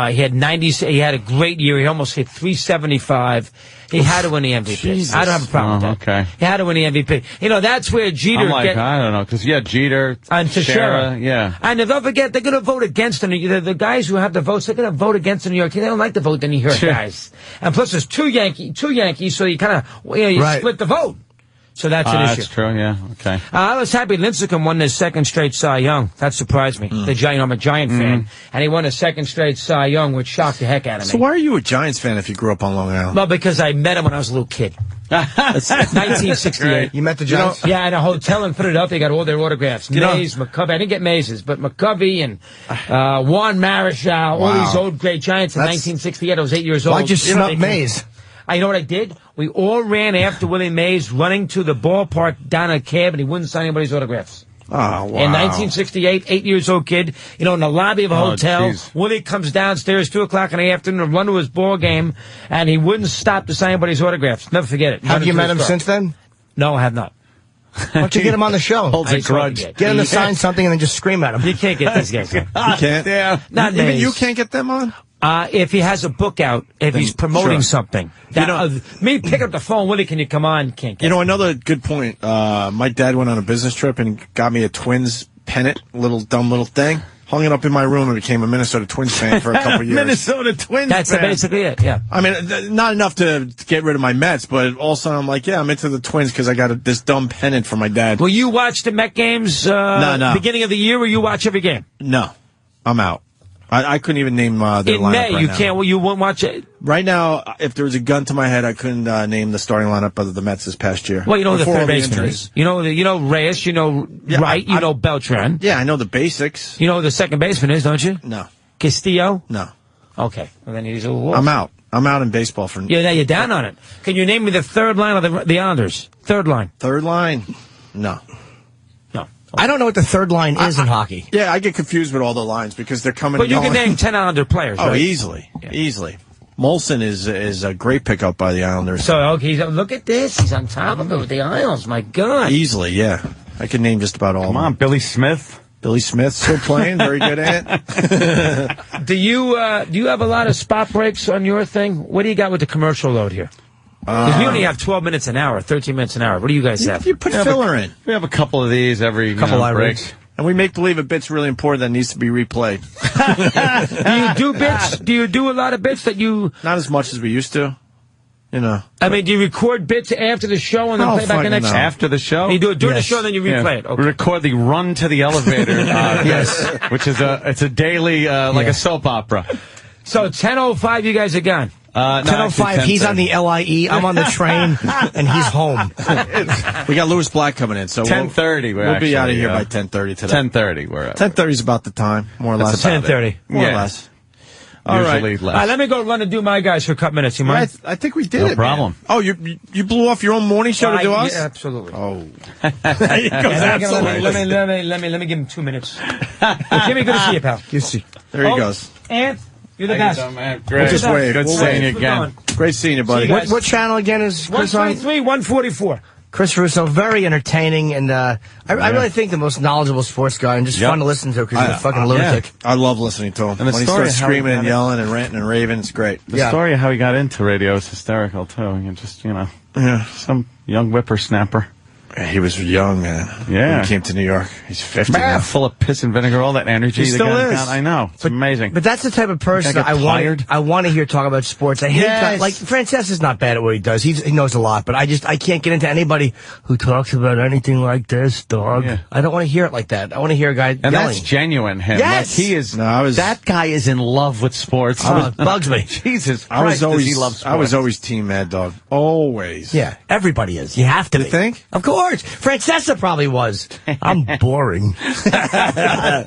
Speaker 4: He had 90. He had a great year. He almost hit 375. He had to win the MVP.
Speaker 3: Jesus.
Speaker 4: I don't have a problem with that.
Speaker 3: Okay.
Speaker 4: He had to win the MVP. That's where Jeter.
Speaker 3: I don't know, because Jeter
Speaker 4: and Teixeira.
Speaker 3: Yeah.
Speaker 4: And don't forget, they're going to vote against the guys who have the votes. They're going to vote against the New York team. They don't like to vote the New York guys. And plus, there's two Yankees, so you kind of split the vote. So that's an issue.
Speaker 3: That's true, yeah. Okay.
Speaker 4: I was happy Lincecum won his second straight Cy Young. That surprised me. I'm a Giant fan. And he won a second straight Cy Young, which shocked the heck out of me.
Speaker 2: So why are you a Giants fan if you grew up on Long Island?
Speaker 4: Well, because I met him when I was a little kid. That's 1968.
Speaker 1: You met the Giants?
Speaker 4: Yeah, in a hotel in Philadelphia. Got all their autographs. Mays, McCovey. I didn't get Mays's, but McCovey and Juan Marichal, all these old great Giants in 1968. I was 8 years old.
Speaker 1: Why'd you snub Mays?
Speaker 4: You know what I did? We all ran after Willie Mays, running to the ballpark down a cab, and he wouldn't sign anybody's autographs.
Speaker 2: Oh, wow.
Speaker 4: In 1968, 8 years old kid, in the lobby of a hotel.
Speaker 3: Geez.
Speaker 4: Willie comes downstairs 2 o'clock in the afternoon to run to his ball game, and he wouldn't stop to sign anybody's autographs. Never forget it.
Speaker 1: Have you met him since then?
Speaker 4: No, I have not.
Speaker 1: Why don't you get him on the show?
Speaker 2: Holds a grudge.
Speaker 1: Get him to sign something and then just scream at him.
Speaker 4: You can't get these guys.
Speaker 2: You can't?
Speaker 3: Yeah.
Speaker 4: Not
Speaker 2: Even
Speaker 4: Mays.
Speaker 2: you can't get them on?
Speaker 4: If he has a book out, if he's promoting
Speaker 2: sure.
Speaker 4: something. Me pick up the phone, Willie, can you come on? Can't get
Speaker 2: Another good point. My dad went on a business trip and got me a Twins pennant, dumb little thing. Hung it up in my room and became a Minnesota Twins fan for a couple years.
Speaker 3: Minnesota Twins
Speaker 4: That's
Speaker 3: fan.
Speaker 4: basically it, yeah.
Speaker 2: I mean, not enough to get rid of my Mets, but also I'm like, I'm into the Twins because I got this dumb pennant from my dad.
Speaker 4: Will you watch the Met games
Speaker 2: No.
Speaker 4: beginning of the year, or you watch every game?
Speaker 2: No, I'm out. I couldn't even name their
Speaker 4: In
Speaker 2: lineup
Speaker 4: May,
Speaker 2: right
Speaker 4: you
Speaker 2: now.
Speaker 4: can't. Well, you won't watch it.
Speaker 2: Right now, if there was a gun to my head, I couldn't name the starting lineup of the Mets this past year.
Speaker 4: Well, you know who the
Speaker 2: Before all
Speaker 4: third baseman
Speaker 2: injuries.
Speaker 4: is. You know Reyes. You know Wright. You know Beltran.
Speaker 2: Yeah, I know the basics.
Speaker 4: You know who the second baseman is, don't you?
Speaker 2: No.
Speaker 4: Castillo.
Speaker 2: No.
Speaker 4: Okay. Well, then he's a wolf.
Speaker 2: I'm out. I'm out in baseball for
Speaker 4: Yeah, now you're down on it. Can you name me the third line of the Islanders? Third line.
Speaker 2: third line. No.
Speaker 4: No.
Speaker 1: I don't know what the third line is in hockey.
Speaker 2: Yeah, I get confused with all the lines because they're coming
Speaker 4: But
Speaker 2: and
Speaker 4: you
Speaker 2: going.
Speaker 4: can name 10 Islander players,
Speaker 2: Oh,
Speaker 4: right?
Speaker 2: easily. Molson is a great pickup by the Islanders.
Speaker 4: So, okay, look at this. He's on top of it with the Isles. My God.
Speaker 2: Easily, yeah. I can name just about all
Speaker 3: Come
Speaker 2: of them.
Speaker 3: on, Billy Smith.
Speaker 2: Billy Smith still playing. Very good at it.
Speaker 4: Do you have a lot of spot breaks on your thing? What do you got with the commercial load here? Because we only have 12 minutes an hour, 13 minutes an hour. What do you guys have?
Speaker 2: You put filler in.
Speaker 3: We have a couple of these every break.
Speaker 2: And we make believe a bit's really important that needs to be replayed.
Speaker 4: Do you do bits? Do you do a lot of bits that you...
Speaker 2: Not as much as we used to. You know.
Speaker 4: I mean, do you record bits after the show and then play back the next...
Speaker 3: After the show?
Speaker 4: You do it during the show, then you replay it. Okay.
Speaker 3: We record the run to the elevator. Yes. Which is a daily, like a soap opera.
Speaker 4: So 10:05, you guys are gone.
Speaker 1: 10:05, he's on the LIE, I'm on the train, and he's home.
Speaker 2: We got Lewis Black coming in, so
Speaker 3: 10:30.
Speaker 2: We'll be out of here by 10:30 today.
Speaker 3: 10:30. We're at
Speaker 2: 10:30 is about the time, more or less.
Speaker 4: 10:30,
Speaker 2: more or less. All
Speaker 3: Usually
Speaker 2: right.
Speaker 3: less.
Speaker 4: All right, let me go run and do my guys for a couple minutes. You mind?
Speaker 2: I think we did
Speaker 3: No
Speaker 2: it.
Speaker 3: problem.
Speaker 2: Man. Oh, you blew off your own morning show to do us?
Speaker 4: Yeah, absolutely.
Speaker 2: Oh,
Speaker 4: Let me give him 2 minutes. Jimmy, good to see you, pal.
Speaker 2: there he goes.
Speaker 4: Ant, you're the best.
Speaker 3: Great.
Speaker 2: Just wave.
Speaker 3: Good
Speaker 2: We'll
Speaker 3: seeing you
Speaker 2: wave.
Speaker 3: again.
Speaker 2: Great seeing you, buddy.
Speaker 4: See you guys.
Speaker 1: What channel again is Chris on?
Speaker 4: 123, 144.
Speaker 1: Chris Russo, very entertaining, and I really think the most knowledgeable sports guy, and just fun to listen to because he's a fucking lunatic.
Speaker 2: I love listening to him.
Speaker 3: And the
Speaker 2: when he
Speaker 3: story
Speaker 2: starts
Speaker 3: of how he
Speaker 2: screaming
Speaker 3: got
Speaker 2: and
Speaker 3: it.
Speaker 2: yelling and ranting and raving, it's great.
Speaker 3: The story of how he got into radio is hysterical, too. You just, some young whippersnapper.
Speaker 2: He was young, man.
Speaker 3: Yeah.
Speaker 2: When he came to New York. He's 50 now.
Speaker 3: Full of piss and vinegar, all that energy.
Speaker 2: He
Speaker 3: the
Speaker 2: still
Speaker 3: guy's
Speaker 2: is.
Speaker 3: got. I know. It's amazing.
Speaker 1: But that's the type of person
Speaker 3: Can't get tired.
Speaker 1: I want to hear talk about sports. I hate like Francesa's not bad at what he does. He knows a lot, but I can't get into anybody who talks about anything like this, dog.
Speaker 3: Yeah.
Speaker 1: I don't want to hear it like that. I want to hear a guy
Speaker 3: And
Speaker 1: yelling.
Speaker 3: that's genuine, him.
Speaker 1: Yes!
Speaker 3: Like, he is. That guy is in love with sports.
Speaker 1: It bugs me.
Speaker 3: Jesus Christ,
Speaker 2: I was always,
Speaker 3: does he love sports.
Speaker 2: I was always Team Mad Dog. Always.
Speaker 1: Yeah, everybody is. You have to be.
Speaker 2: You think?
Speaker 1: Of course. Francesa probably was. I'm boring.
Speaker 3: Yeah.